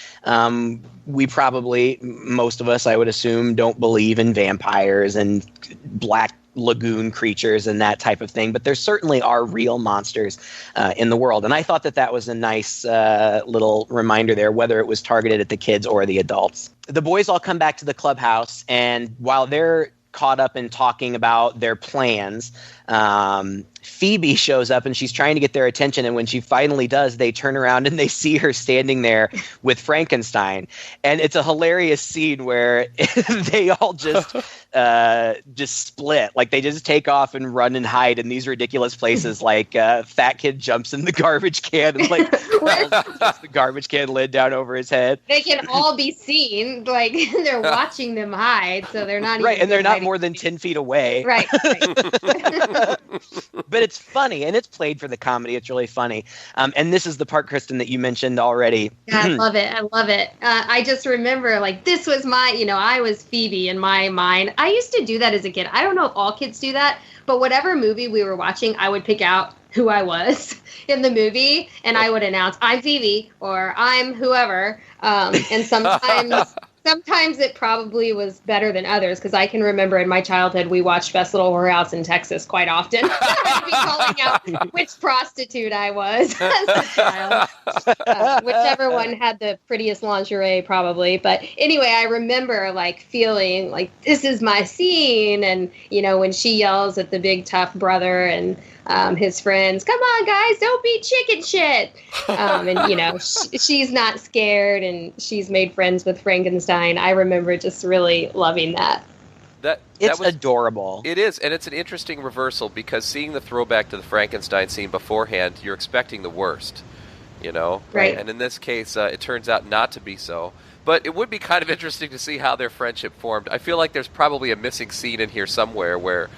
we probably, most of us, I would assume, don't believe in vampires and black lagoon creatures and that type of thing, but there certainly are real monsters in the world. And I thought that was a nice little reminder there, whether it was targeted at the kids or the adults. The boys all come back to the clubhouse, and while they're caught up in talking about their plans, Phoebe shows up and she's trying to get their attention, and when she finally does, they turn around and they see her standing there with Frankenstein. And it's a hilarious scene where they all just split. Like, they just take off and run and hide in these ridiculous places, like Fat Kid jumps in the garbage can and just the garbage can lid down over his head. They can all be seen, like they're watching them hide, so they're not right, and they're not more than 10 feet away. Right. But it's funny, and it's played for the comedy. It's really funny. And this is the part, Kristen, that you mentioned already. Yeah, I love it. I just remember, like, this was my, I was Phoebe in my mind. I used to do that as a kid. I don't know if all kids do that, but whatever movie we were watching, I would pick out who I was in the movie, and I would announce, I'm Phoebe, or I'm whoever. And sometimes it probably was better than others, because I can remember in my childhood we watched Best Little Whorehouse in Texas quite often. I'd be calling out which prostitute I was as a child. Whichever one had the prettiest lingerie, probably. But anyway, I remember like feeling like this is my scene, and when she yells at the big tough brother and his friends, come on guys, don't be chicken shit. And she's not scared, and she's made friends with Frankenstein. I remember just really loving that. It's adorable. It is, and it's an interesting reversal, because seeing the throwback to the Frankenstein scene beforehand, you're expecting the worst, Right. And in this case, it turns out not to be so. But it would be kind of interesting to see how their friendship formed. I feel like there's probably a missing scene in here somewhere where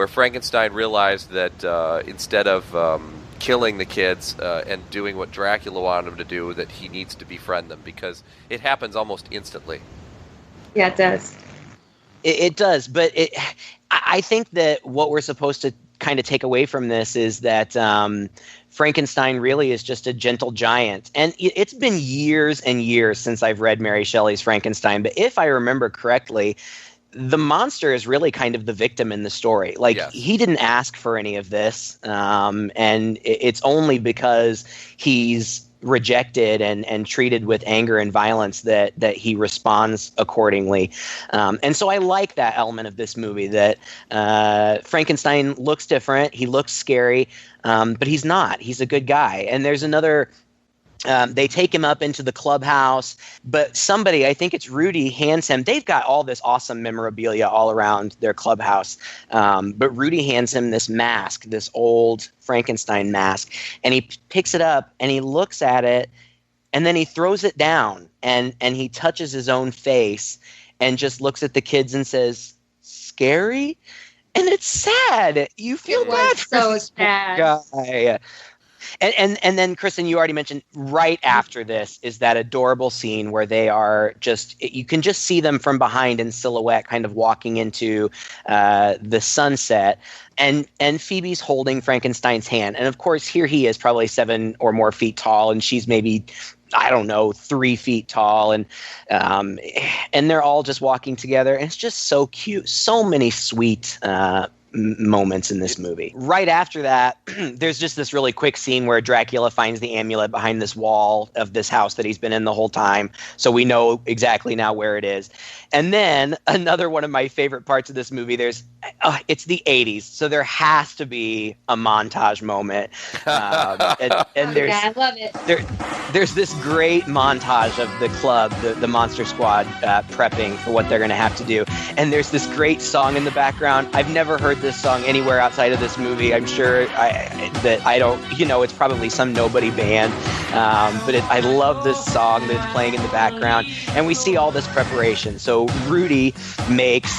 Frankenstein realized that instead of killing the kids and doing what Dracula wanted him to do, that he needs to befriend them, because it happens almost instantly. Yeah, it does. It does, but I think that what we're supposed to kind of take away from this is that Frankenstein really is just a gentle giant. And it's been years and years since I've read Mary Shelley's Frankenstein, but if I remember correctly, the monster is really kind of the victim in the story. Like, yes. He didn't ask for any of this, and it's only because he's rejected and treated with anger and violence that he responds accordingly. And so I like that element of this movie, that Frankenstein looks different, he looks scary, but he's not. He's a good guy. And there's another... they take him up into the clubhouse, but somebody, I think it's Rudy, hands him. They've got all this awesome memorabilia all around their clubhouse, but Rudy hands him this mask, this old Frankenstein mask, and he picks it up and he looks at it, and then he throws it down and he touches his own face and just looks at the kids and says, "Scary?" And it's sad. You feel bad for this guy. And then, Kristen, you already mentioned right after this is that adorable scene where they are you can just see them from behind in silhouette kind of walking into the sunset. And Phoebe's holding Frankenstein's hand. And, of course, here he is probably 7 or more feet tall, and she's maybe, I don't know, 3 feet tall. And they're all just walking together. And it's just so cute. So many sweet moments in this movie. Right after that, there's just this really quick scene where Dracula finds the amulet behind this wall of this house that he's been in the whole time, so we know exactly now where it is. And then another one of my favorite parts of this movie, it's the 80s, so there has to be a montage moment. And there's, I love it. There's this great montage of the club, the Monster Squad, prepping for what they're going to have to do. And there's this great song in the background. I've never heard this song anywhere outside of this movie. I'm sure it's probably some nobody band. But I love this song that's playing in the background. And we see all this preparation. So Rudy makes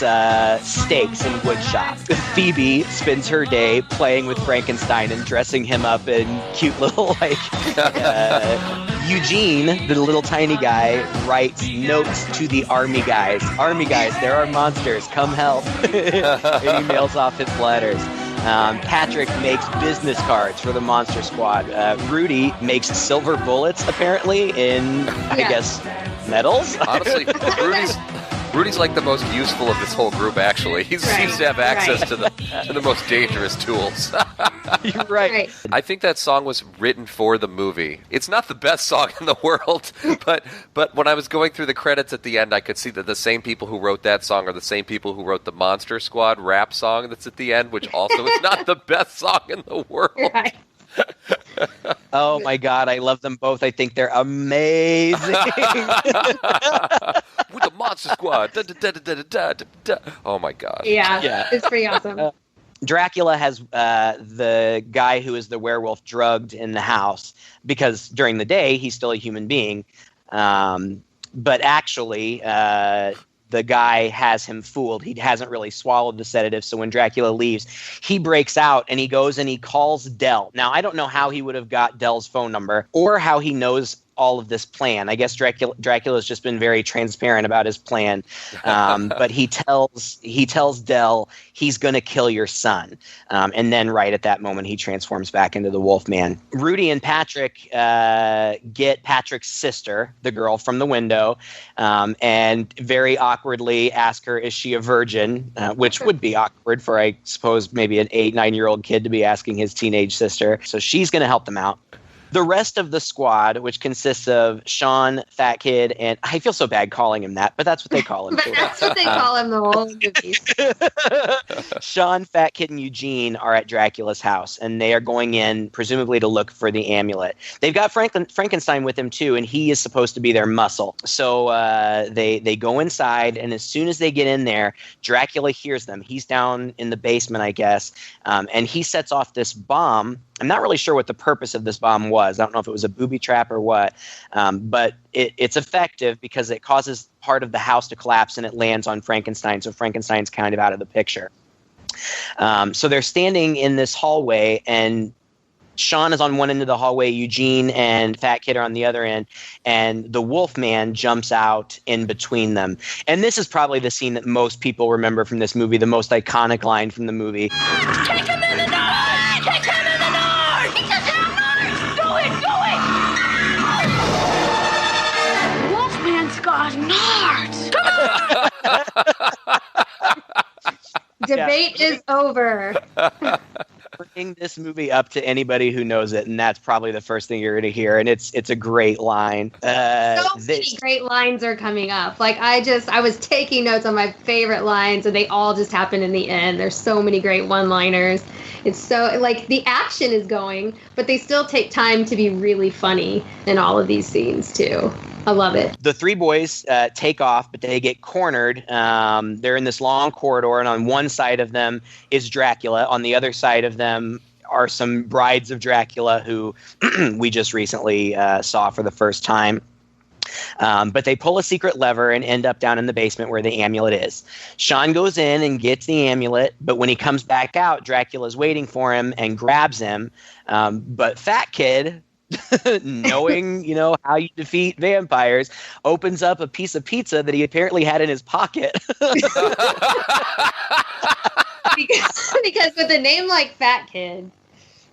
steaks in wood shop. Phoebe spends her day playing with Frankenstein and dressing him up in cute little Eugene, the little tiny guy, writes notes to the army guys. Army guys, there are monsters. Come help. And he mails off his letters. Patrick makes business cards for the Monster Squad. Rudy makes silver bullets, apparently, in, I guess, metals? Honestly, Rudy's like the most useful of this whole group, actually. He seems to have access to the most dangerous tools. You're right. I think that song was written for the movie. It's not the best song in the world, but when I was going through the credits at the end, I could see that the same people who wrote that song are the same people who wrote the Monster Squad rap song that's at the end, which also is not the best song in the world. Right. Oh my God, I love them both. I think they're amazing. With the Monster Squad. Da, da, da, da, da, da, da. Oh my God. Yeah, it's pretty awesome. Dracula has the guy who is the werewolf drugged in the house because during the day he's still a human being. But actually, the guy has him fooled. He hasn't really swallowed the sedative. So when Dracula leaves, he breaks out and he goes and he calls Del. Now, I don't know how he would have got Del's phone number or how he knows all of this plan. I guess Dracula's just been very transparent about his plan. But he tells Del he's going to kill your son. And then right at that moment, he transforms back into the Wolfman. Rudy and Patrick get Patrick's sister, the girl from the window, and very awkwardly ask her, is she a virgin? Which would be awkward for, I suppose, maybe an 8-9-year-old kid to be asking his teenage sister. So she's going to help them out. The rest of the squad, which consists of Sean, Fat Kid, and I feel so bad calling him that, but that's what they call him. But that's what they call him the whole movie. Sean, Fat Kid, and Eugene are at Dracula's house, and they are going in, presumably to look for the amulet. They've got Frankenstein with him, too, and he is supposed to be their muscle. So they go inside, and as soon as they get in there, Dracula hears them. He's down in the basement, I guess, and he sets off this bomb. I'm not really sure what the purpose of this bomb was. I don't know if it was a booby trap or what, but it's effective because it causes part of the house to collapse and it lands on Frankenstein, so Frankenstein's kind of out of the picture. So they're standing in this hallway, and Sean is on one end of the hallway, Eugene and Fat Kid are on the other end, and the Wolfman jumps out in between them. And this is probably the scene that most people remember from this movie, the most iconic line from the movie. Take him in the north! Take him in the north! He doesn't have north! Go it! Wolfman's got nards! Debate is over. Bring this movie up to anybody who knows it, and that's probably the first thing you're going to hear. And it's a great line. So many great lines are coming up. Like I was taking notes on my favorite lines, and they all just happen in the end. There's so many great one-liners. It's so like the action is going, but they still take time to be really funny in all of these scenes too. I love it. The three boys take off, but they get cornered. They're in this long corridor, and on one side of them is Dracula. On the other side of them are some brides of Dracula who we just recently saw for the first time. But they pull a secret lever and end up down in the basement where the amulet is. Sean goes in and gets the amulet, but when he comes back out, Dracula's waiting for him and grabs him. But Fat Kid, knowing, how you defeat vampires, opens up a piece of pizza that he apparently had in his pocket. Because with a name like Fat Kid,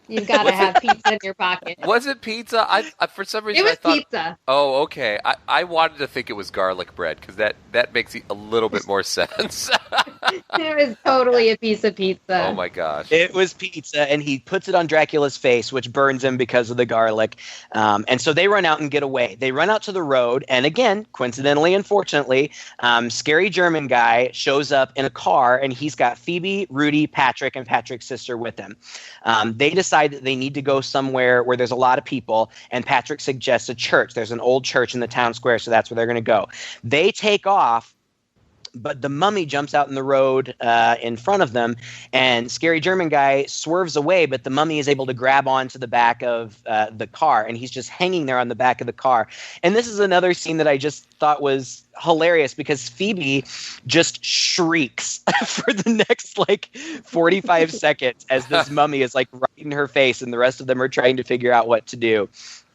you've got to have pizza in your pocket. Was it pizza? I for some reason it was I thought pizza. Oh, okay. I wanted to think it was garlic bread because that makes a little bit more sense. It was totally a piece of pizza. Oh my gosh! It was pizza, and he puts it on Dracula's face, which burns him because of the garlic. And so they run out and get away. They run out to the road, and again, coincidentally and fortunately, scary German guy shows up in a car, and he's got Phoebe, Rudy, Patrick, and Patrick's sister with him. They decide that they need to go somewhere where there's a lot of people, and Patrick suggests a church. There's an old church in the town square, so that's where they're going to go. They take off, but the mummy jumps out in the road in front of them, and scary German guy swerves away, but the mummy is able to grab onto the back of the car, and he's just hanging there on the back of the car. And this is another scene that I just thought was hilarious because Phoebe just shrieks for the next 45 seconds as this mummy is right in her face, and the rest of them are trying to figure out what to do.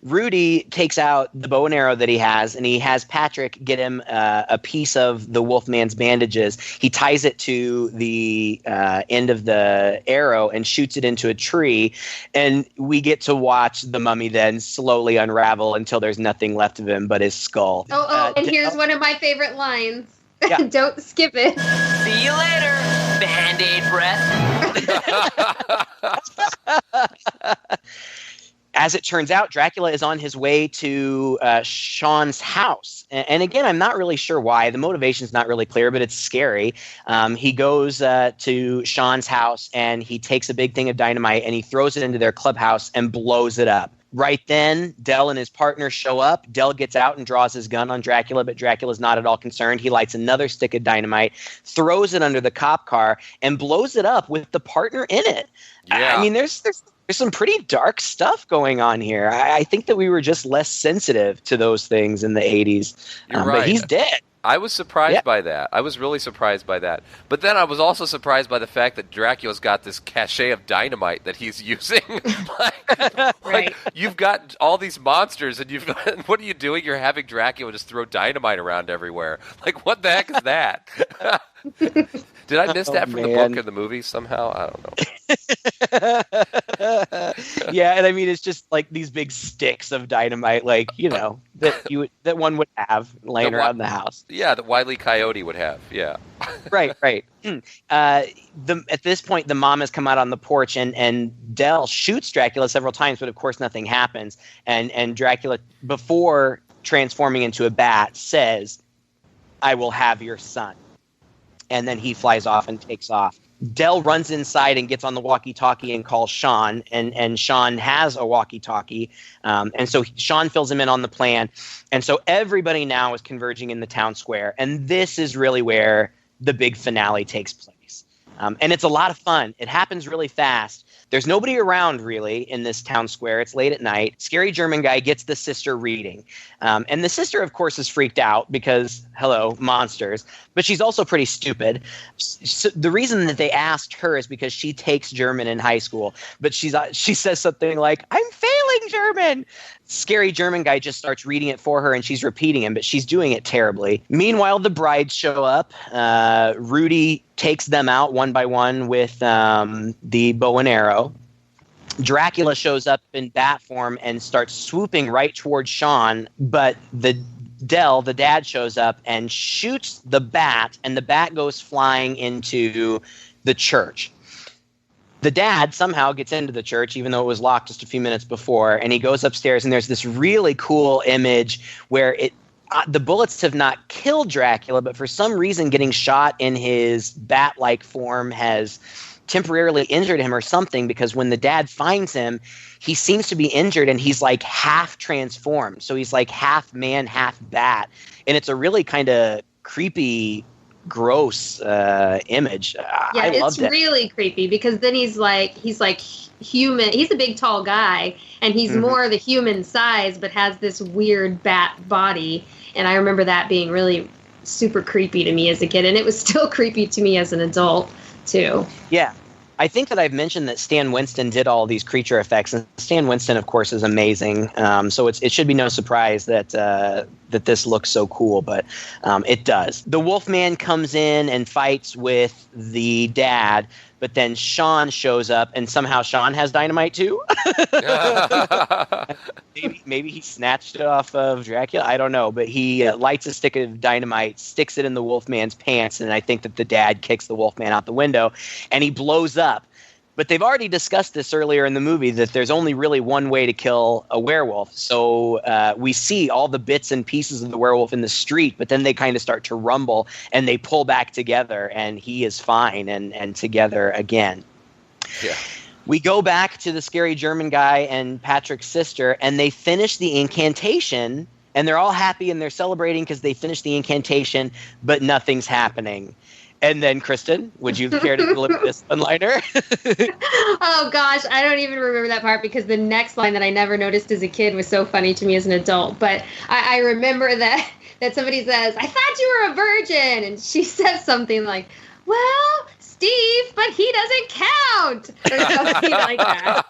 Rudy takes out the bow and arrow that he has, and he has Patrick get him a piece of the Wolfman's bandages. He ties it to the end of the arrow and shoots it into a tree, and we get to watch the mummy then slowly unravel until there's nothing left of him but his skull. And here's one of my favorite lines. Yeah. Don't skip it. See you later, Band-Aid breath. As it turns out, Dracula is on his way to Sean's house. And again, I'm not really sure why. The motivation's not really clear, but it's scary. He goes to Sean's house, and he takes a big thing of dynamite, and he throws it into their clubhouse and blows it up. Right then, Del and his partner show up. Del gets out and draws his gun on Dracula, but Dracula's not at all concerned. He lights another stick of dynamite, throws it under the cop car, and blows it up with the partner in it. Yeah. I mean, there's some pretty dark stuff going on here. I think that we were just less sensitive to those things in the 80s. You're right. But he's dead. I was surprised by that. I was really surprised by that. But then I was also surprised by the fact that Dracula's got this cachet of dynamite that he's using. like you've got all these monsters, and what are you doing? You're having Dracula just throw dynamite around everywhere. Like, what the heck is that? Did I miss that from the book or the movie somehow? I don't know. Yeah, and I mean, it's just like these big sticks of dynamite, like, that one would have laying around the house. Yeah, that Wile E. Coyote would have. Yeah. Right. At this point, the mom has come out on the porch, and Del shoots Dracula several times, but of course nothing happens. And Dracula, before transforming into a bat, says, "I will have your son." And then he flies off and takes off. Del runs inside and gets on the walkie-talkie and calls Sean, and Sean has a walkie-talkie. And so Sean fills him in on the plan. And so everybody now is converging in the town square. And this is really where the big finale takes place. And it's a lot of fun. It happens really fast. There's nobody around, really, in this town square. It's late at night. Scary German guy gets the sister reading. And the sister, of course, is freaked out because, hello, monsters. But she's also pretty stupid. So the reason that they asked her is because she takes German in high school. But she says something like, "I'm failing German." Scary German guy just starts reading it for her, and she's repeating him, but she's doing it terribly. Meanwhile, the brides show up. Rudy takes them out one by one with the bow and arrow. Dracula shows up in bat form and starts swooping right towards Sean, but the dad, shows up and shoots the bat, and the bat goes flying into the church. The dad somehow gets into the church, even though it was locked just a few minutes before, and he goes upstairs, and there's this really cool image where the bullets have not killed Dracula, but for some reason getting shot in his bat-like form has temporarily injured him or something, because when the dad finds him, he seems to be injured, and he's like half transformed. So he's like half man, half bat. And it's a really kind of creepy, gross image. Yeah, it's really creepy, because then he's like human. He's a big, tall guy, and he's more the human size, but has this weird bat body. And I remember that being really super creepy to me as a kid, and it was still creepy to me as an adult too. Yeah. I think that I've mentioned that Stan Winston did all these creature effects, and Stan Winston, of course, is amazing. So it should be no surprise that this looks so cool, but it does. The Wolfman comes in and fights with the dad, but then Sean shows up, and somehow Sean has dynamite too. Maybe he snatched it off of Dracula. I don't know, but he lights a stick of dynamite, sticks it in the Wolfman's pants, and I think that the dad kicks the Wolfman out the window, and he blows up. But they've already discussed this earlier in the movie, that there's only really one way to kill a werewolf. So we see all the bits and pieces of the werewolf in the street, but then they kind of start to rumble, and they pull back together, and he is fine and together again. Yeah. We go back to the Scary German guy and Patrick's sister, and they finish the incantation, and they're all happy, and they're celebrating because they finished the incantation, but nothing's happening. And then, Kristen, would you care to deliver this one-liner? Oh, gosh, I don't even remember that part, because the next line that I never noticed as a kid was so funny to me as an adult. But I remember that somebody says, "I thought you were a virgin." And she says something like, "Well, Steve, but he doesn't count." Or something like that.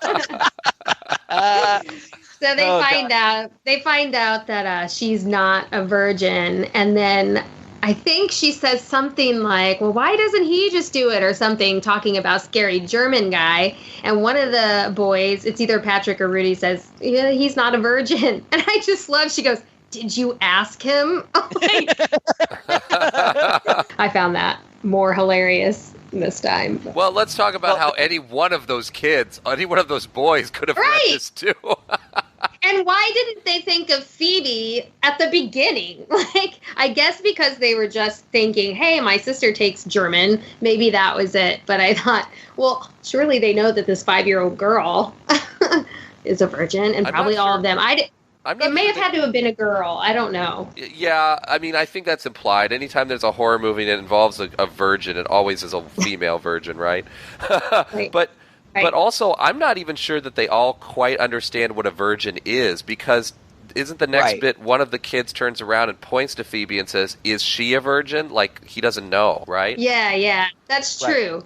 So they find out that she's not a virgin, and then I think she says something like, well, why doesn't he just do it, or something, talking about scary German guy. And one of the boys, it's either Patrick or Rudy, says, yeah, he's not a virgin. And I just love, she goes, did you ask him? I found that more hilarious this time. Well, let's talk about how any one of those kids, any one of those boys could have read this too. And why didn't they think of Phoebe at the beginning? Like, I guess because they were just thinking, hey, my sister takes German. Maybe that was it. But I thought, well, surely they know that this 5-year-old girl is a virgin, and probably all of them. It may have had to have been a girl. I don't know. Yeah, I mean, I think that's implied. Anytime there's a horror movie that involves a virgin, it always is a female virgin, right? Right. But also, I'm not even sure that they all quite understand what a virgin is, because isn't the next bit one of the kids turns around and points to Phoebe and says, is she a virgin? Like, he doesn't know, right? Yeah, that's true.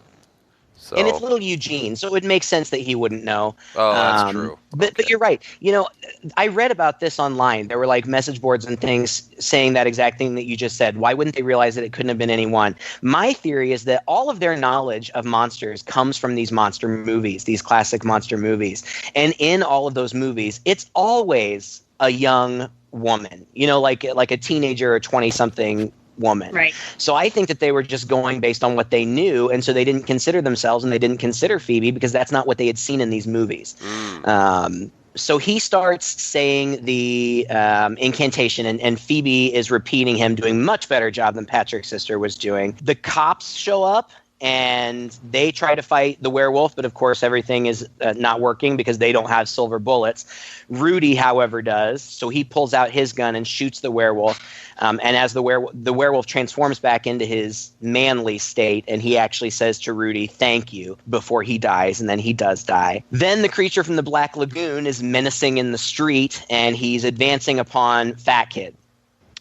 So. And it's little Eugene, so it would make sense that he wouldn't know. Oh, that's true. But you're right. You know, I read about this online. There were like message boards and things saying that exact thing that you just said. Why wouldn't they realize that it couldn't have been anyone? My theory is that all of their knowledge of monsters comes from these monster movies, these classic monster movies. And in all of those movies, it's always a young woman, you know, like a teenager or 20-something woman. Right. So I think that they were just going based on what they knew, and so they didn't consider themselves, and they didn't consider Phoebe because that's not what they had seen in these movies. So he starts saying the incantation, and Phoebe is repeating him, doing much better job than Patrick's sister was doing. The cops show up, and they try to fight the werewolf, but of course everything is not working because they don't have silver bullets. Rudy, however, does. So he pulls out his gun and shoots the werewolf. And as the werewolf transforms back into his manly state, and he actually says to Rudy, thank you, before he dies, and then he does die. Then the creature from the Black Lagoon is menacing in the street, and he's advancing upon Fat Kid.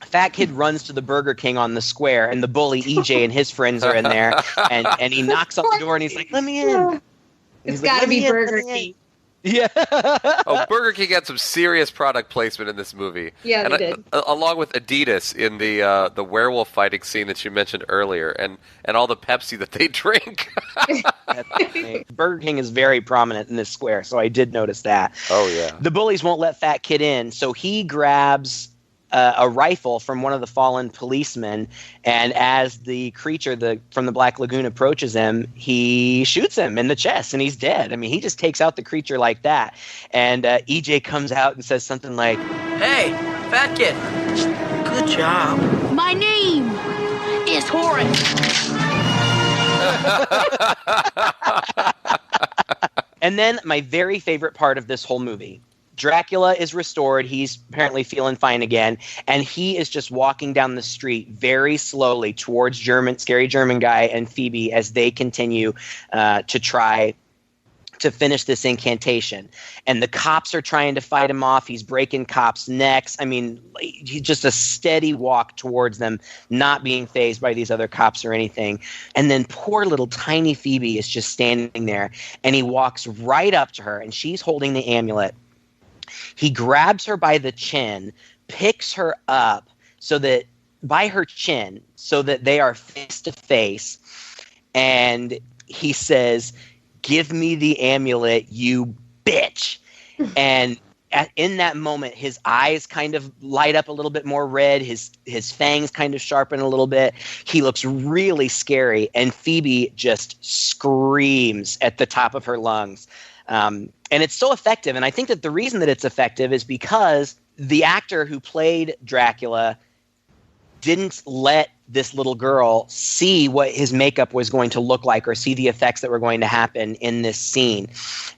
Fat Kid runs to the Burger King on the square, and the bully EJ and his friends are in there, and he knocks on the door, and he's like, let me in. It's got to be Burger King. Yeah. Oh, Burger King had some serious product placement in this movie. Yeah, they did. Along with Adidas in the werewolf fighting scene that you mentioned earlier, and all the Pepsi that they drink. Burger King is very prominent in this square, so I did notice that. Oh, yeah. The bullies won't let Fat Kid in, so he grabs a rifle from one of the fallen policemen, and as the creature from the Black Lagoon approaches him, he shoots him in the chest, and he's dead. I mean, he just takes out the creature like that. And EJ comes out and says something like, Hey, Fat Kid, good job. My name is Horace. And then my very favorite part of this whole movie. Dracula is restored. He's apparently feeling fine again. And he is just walking down the street very slowly towards scary German guy and Phoebe as they continue to try to finish this incantation. And the cops are trying to fight him off. He's breaking cops' necks. I mean, he's just a steady walk towards them, not being fazed by these other cops or anything. And then poor little tiny Phoebe is just standing there. And he walks right up to her, and she's holding the amulet. He grabs her by the chin, picks her up by her chin so that they are face to face, and he says, give me the amulet, you bitch. And in that moment, his eyes kind of light up a little bit more red, his fangs kind of sharpen a little bit. He looks really scary, and Phoebe just screams at the top of her lungs. And it's so effective, and I think that the reason that it's effective is because the actor who played Dracula didn't let this little girl see what his makeup was going to look like or see the effects that were going to happen in this scene.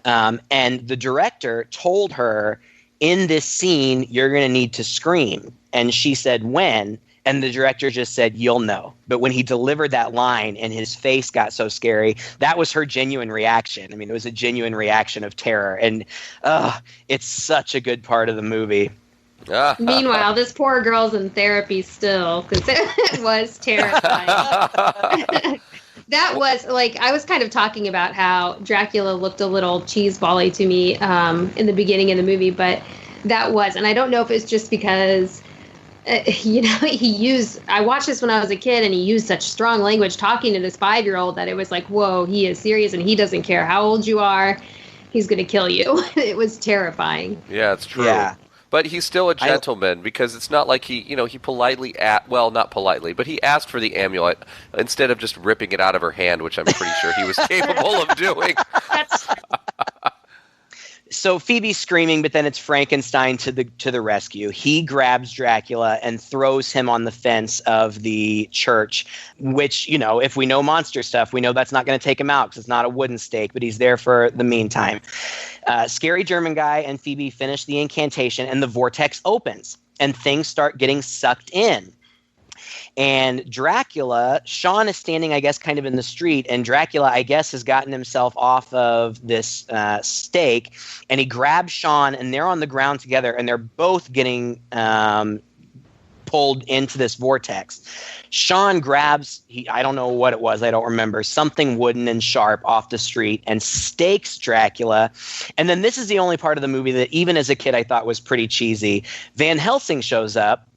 And the director told her, in this scene, you're going to need to scream. And she said, when? And the director just said, you'll know. But when he delivered that line and his face got so scary, that was her genuine reaction. I mean, it was a genuine reaction of terror. And it's such a good part of the movie. Meanwhile, this poor girl's in therapy still because it was terrifying. That was, like, I was kind of talking about how Dracula looked a little cheeseball-y to me in the beginning of the movie, but that was. And I don't know if it's just because, I watched this when I was a kid, and he used such strong language talking to this 5-year-old that it was like, whoa, he is serious, and he doesn't care how old you are. He's going to kill you. It was terrifying. Yeah, it's true. Yeah. But he's still a gentleman because it's not like he politely not politely, but he asked for the amulet instead of just ripping it out of her hand, which I'm pretty sure he was capable of doing. So Phoebe's screaming, but then it's Frankenstein to the rescue. He grabs Dracula and throws him on the fence of the church, which, if we know monster stuff, we know that's not going to take him out because it's not a wooden stake, but he's there for the meantime. Scary German guy and Phoebe finish the incantation, and the vortex opens, and things start getting sucked in. And Dracula, Sean is standing, I guess, kind of in the street, and Dracula, I guess, has gotten himself off of this stake, and he grabs Sean, and they're on the ground together, and they're both getting pulled into this vortex. Sean grabs, I don't know what it was, I don't remember, something wooden and sharp off the street and stakes Dracula. And then this is the only part of the movie that even as a kid I thought was pretty cheesy. Van Helsing shows up.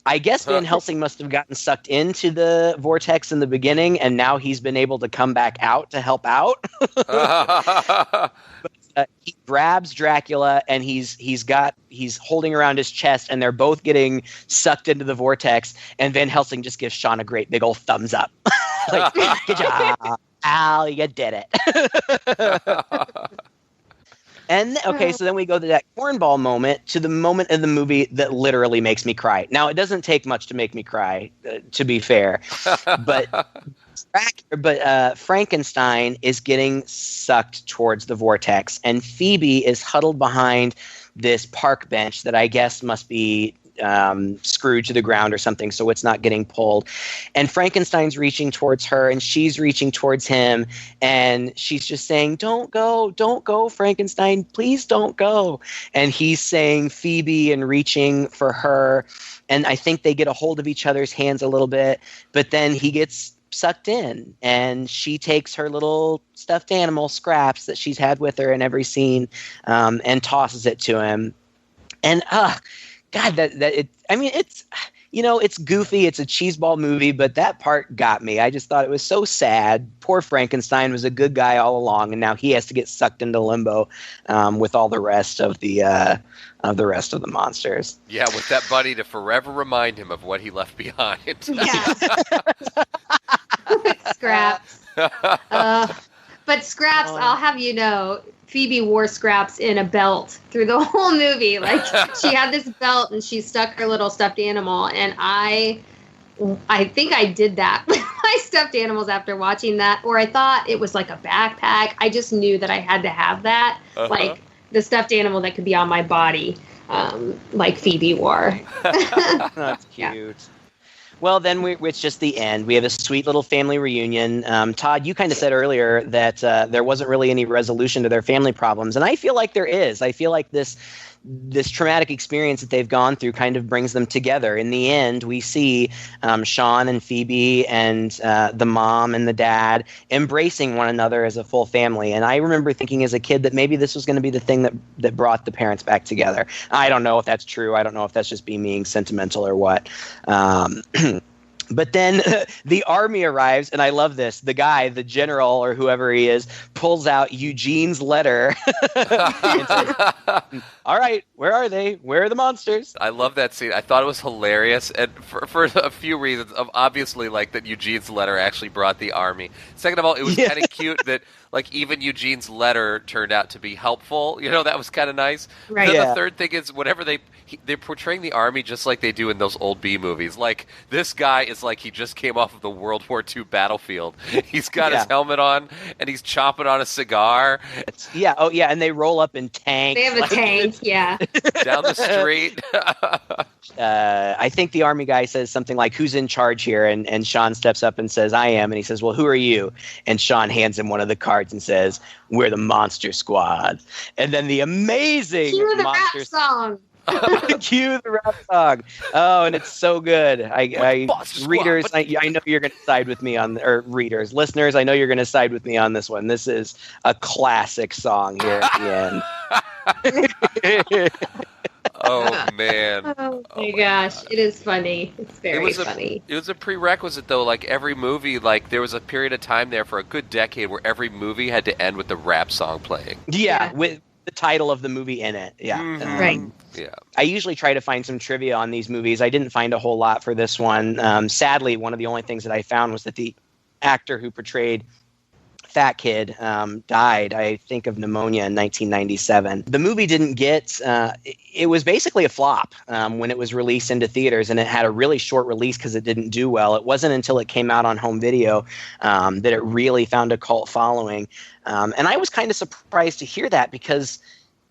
I guess Van Helsing must have gotten sucked into the vortex in the beginning, and now he's been able to come back out to help out. But he grabs Dracula, and he's holding around his chest, and they're both getting sucked into the vortex. And Van Helsing just gives Sean a great big old thumbs up, like, "Good job, Al, you did it." And so then we go to that cornball moment, to the moment in the movie that literally makes me cry. Now, it doesn't take much to make me cry, to be fair, but Frankenstein is getting sucked towards the vortex, and Phoebe is huddled behind this park bench that I guess must be screwed to the ground or something, so it's not getting pulled. And Frankenstein's reaching towards her, and she's reaching towards him, and she's just saying, don't go, Frankenstein, please don't go. And he's saying Phoebe and reaching for her, and I think they get a hold of each other's hands a little bit, but then he gets sucked in, and she takes her little stuffed animal Scraps that she's had with her in every scene, and tosses it to him. And God, it's goofy. It's a cheeseball movie, but that part got me. I just thought it was so sad. Poor Frankenstein was a good guy all along, and now he has to get sucked into limbo with all the rest of the monsters. Yeah, with that buddy to forever remind him of what he left behind. Yeah. Scraps. But Scraps, I'll have you know, Phoebe wore Scraps in a belt through the whole movie. Like, she had this belt and she stuck her little stuffed animal, and I think I did that with my stuffed animals after watching that, or I thought it was like a backpack. I just knew that I had to have that, like the stuffed animal that could be on my body, like Phoebe wore. That's cute. Yeah. Well, then it's just the end. We have a sweet little family reunion. Todd, you kind of said earlier that there wasn't really any resolution to their family problems, and I feel like there is. I feel like this traumatic experience that they've gone through kind of brings them together. In the end, we see Sean and Phoebe and the mom and the dad embracing one another as a full family. And I remember thinking as a kid that maybe this was going to be the thing that brought the parents back together. I don't know if that's true. I don't know if that's just being sentimental or what. But then the army arrives, and I love this. The guy, the general or whoever he is, pulls out Eugene's letter and says, "All right, where are they? Where are the monsters?" I love that scene. I thought it was hilarious, and for a few reasons. Obviously, like that Eugene's letter actually brought the army. Second of all, it was kind of cute that like even Eugene's letter turned out to be helpful. You know, that was kind of nice. Right. Then the third thing is whenever they're portraying the army just like they do in those old B movies. Like this guy is like he just came off of the World War II battlefield. He's got his helmet on and he's chomping on a cigar. And they roll up in tanks. They have a tank, down the street. I think the army guy says something like, "Who's in charge here?" And Sean steps up and says, "I am." And he says, "Well, who are you?" And Sean hands him one of the cards and says, "We're the Monster Squad." And then the amazing Cue the Monster rap song. Cue the rap song. Oh, and it's so good. Readers, I know you're going to side with me or readers, listeners, I know you're going to side with me on this one. This is a classic song here at the end. Oh man. Oh my gosh, it is funny. It's very funny. It was a prerequisite though. Like every movie, like there was a period of time there for a good decade where every movie had to end with the rap song playing. Yeah, with the title of the movie in it. Yeah. Right. Yeah. I usually try to find some trivia on these movies. I didn't find a whole lot for this one. Sadly, one of the only things that I found was that the actor who portrayed Fat Kid died, I think, of pneumonia in 1997. The movie didn't get, it was basically a flop when it was released into theaters, and it had a really short release because it didn't do well. It wasn't until it came out on home video that it really found a cult following. And I was kind of surprised to hear that because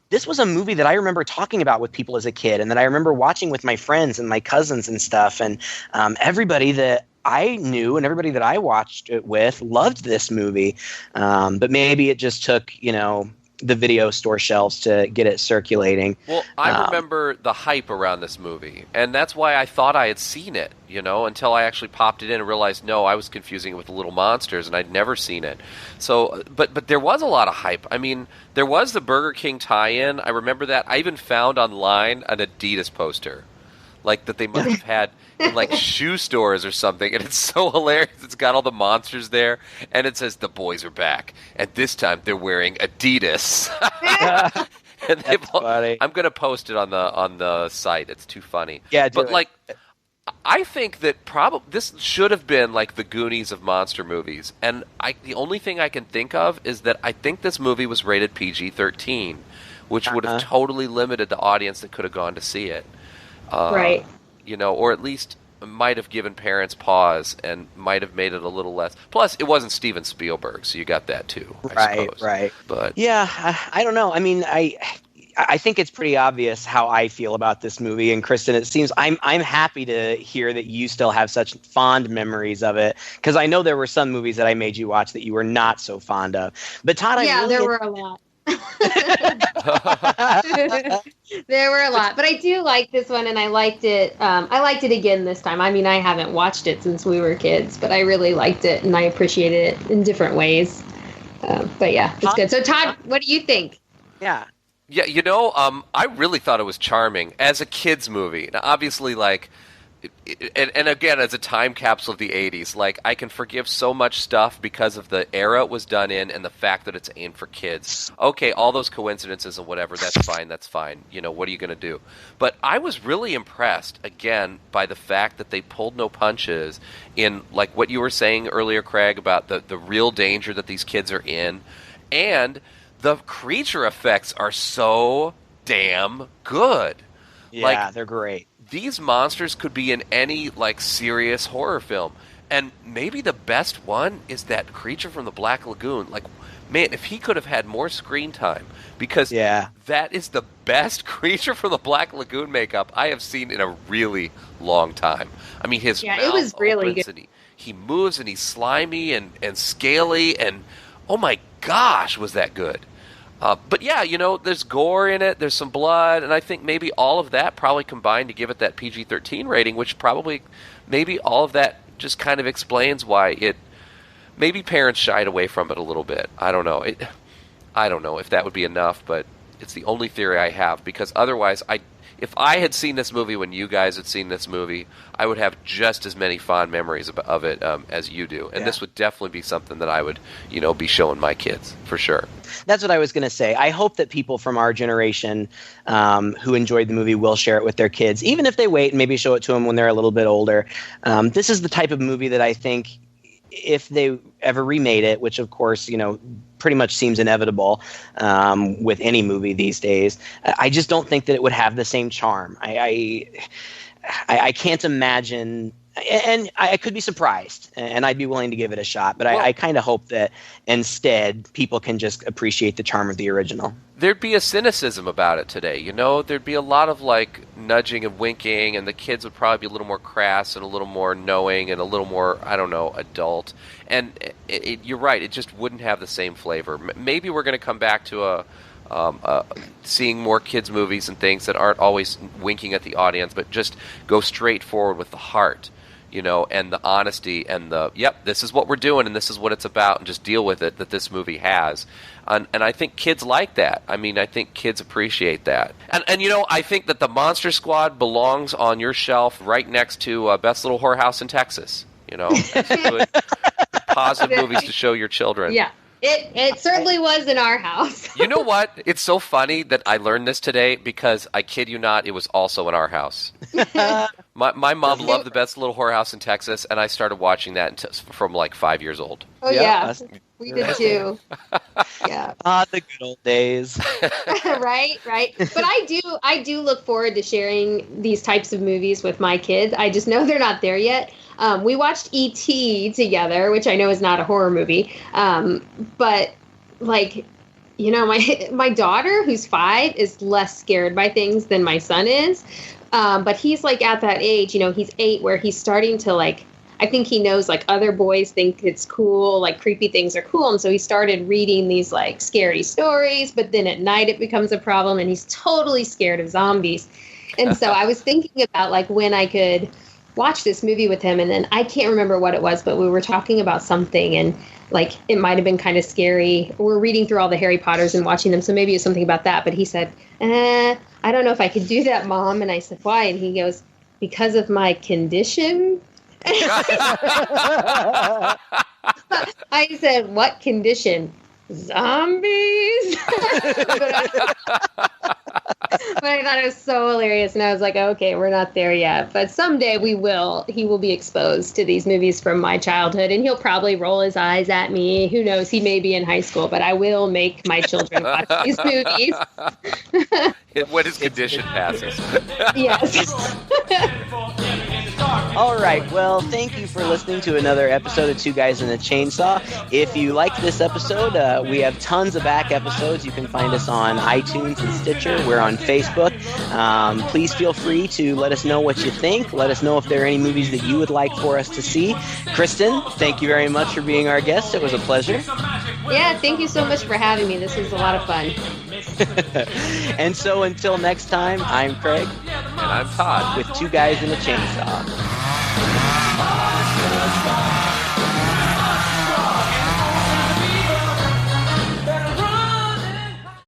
this was a movie that I remember talking about with people as a kid, and that I remember watching with my friends and my cousins and stuff. And everybody that I knew and everybody that I watched it with loved this movie. But maybe it just took, the video store shelves to get it circulating. Well, I remember the hype around this movie, and that's why I thought I had seen it, until I actually popped it in and realized, no, I was confusing it with The Little Monsters, and I'd never seen it. So, but there was a lot of hype. I mean, there was the Burger King tie-in. I remember that. I even found online an Adidas poster, like that they must have had in like shoe stores or something, and it's so hilarious. It's got all the monsters there, and it says the boys are back, and this time they're wearing Adidas. And That's funny. I'm gonna post it on the site. It's too funny. Yeah, but like, I think that this should have been like the Goonies of monster movies, and the only thing I can think of is that I think this movie was rated PG-13, which would have totally limited the audience that could have gone to see it. Right. Or at least might have given parents pause and might have made it a little less. Plus, it wasn't Steven Spielberg, so you got that too. I suppose. Right. But yeah, I don't know. I mean, I think it's pretty obvious how I feel about this movie. And Kristen, it seems I'm happy to hear that you still have such fond memories of it, because I know there were some movies that I made you watch that you were not so fond of. But Todd, there were a lot. There were a lot, but I do like this one, and I liked it. I liked it again this time. I mean, I haven't watched it since we were kids, but I really liked it, and I appreciated it in different ways. But yeah, it's good. So Todd, what do you think? Yeah, I really thought it was charming as a kids movie. Now, obviously, like. And again, as a time capsule of the 80s, like, I can forgive so much stuff because of the era it was done in and the fact that it's aimed for kids. Okay, all those coincidences and whatever, that's fine. What are you going to do? But I was really impressed, again, by the fact that they pulled no punches in, like, what you were saying earlier, Craig, about the real danger that these kids are in. And the creature effects are so damn good. Yeah, they're great. These monsters could be in any, like, serious horror film. And maybe the best one is that creature from the Black Lagoon. Like, man, if he could have had more screen time, because that is the best creature from the Black Lagoon makeup I have seen in a really long time. I mean, his mouth it was really good. And he moves, and he's slimy and scaly, and oh my gosh, was that good. But yeah, there's gore in it, there's some blood, and I think maybe all of that probably combined to give it that PG-13 rating, which probably, maybe all of that just kind of explains why maybe parents shied away from it a little bit. I don't know. I don't know if that would be enough, but it's the only theory I have, because otherwise, if I had seen this movie when you guys had seen this movie, I would have just as many fond memories of it as you do. And this would definitely be something that I would, be showing my kids, for sure. That's what I was going to say. I hope that people from our generation who enjoyed the movie will share it with their kids, even if they wait and maybe show it to them when they're a little bit older. This is the type of movie that I think, if they ever remade it, which of course, pretty much seems inevitable with any movie these days, I just don't think that it would have the same charm. I can't imagine, and I could be surprised, and I'd be willing to give it a shot, but I kind of hope that instead people can just appreciate the charm of the original. There'd be a cynicism about it today, there'd be a lot of like nudging and winking, and the kids would probably be a little more crass and a little more knowing and a little more, I don't know, adult. And you're right, it just wouldn't have the same flavor. Maybe we're going to come back to seeing more kids movies and things that aren't always winking at the audience, but just go straight forward with the heart. and the honesty and this is what we're doing and this is what it's about and just deal with it that this movie has. And I think kids like that. I mean, I think kids appreciate that. And I think that the Monster Squad belongs on your shelf right next to Best Little Whorehouse in Texas. That's good, positive movies to show your children. Yeah. It certainly was in our house. You know what? It's so funny that I learned this today because I kid you not, it was also in our house. My mom loved the Best Little Whorehouse in Texas, and I started watching that from like 5 years old. Oh yeah, we did too. Yeah. The good old days. Right. But I do look forward to sharing these types of movies with my kids. I just know they're not there yet. We watched E.T. together, which I know is not a horror movie. But like, my daughter, who's 5, is less scared by things than my son is. But he's like at that age, he's 8, where he's starting to like, I think he knows like other boys think it's cool, like creepy things are cool. And so he started reading these like scary stories, but then at night it becomes a problem and he's totally scared of zombies. And so I was thinking about like when I could watch this movie with him, and then I can't remember what it was, but we were talking about something and like it might have been kind of scary. We're reading through all the Harry Potters and watching them, so maybe it's something about that. But he said, I don't know if I could do that, Mom. And I said, why? And he goes, because of my condition. I said, what condition? Zombies. But I thought it was so hilarious, and I was like, okay, we're not there yet, but someday we will. He will be exposed to these movies from my childhood, and he'll probably roll his eyes at me. Who knows? He may be in high school, but I will make my children watch these movies. When his condition passes. Yes. All right. Well, thank you for listening to another episode of Two Guys and a Chainsaw. If you liked this episode, we have tons of back episodes. You can find us on iTunes and Stitcher. We're on Facebook. Please feel free to let us know what you think. Let us know if there are any movies that you would like for us to see. Kristen, thank you very much for being our guest. It was a pleasure. Yeah, thank you so much for having me. This was a lot of fun. And so until next time, I'm Craig. And I'm Todd. With Two Guys and a Chainsaw.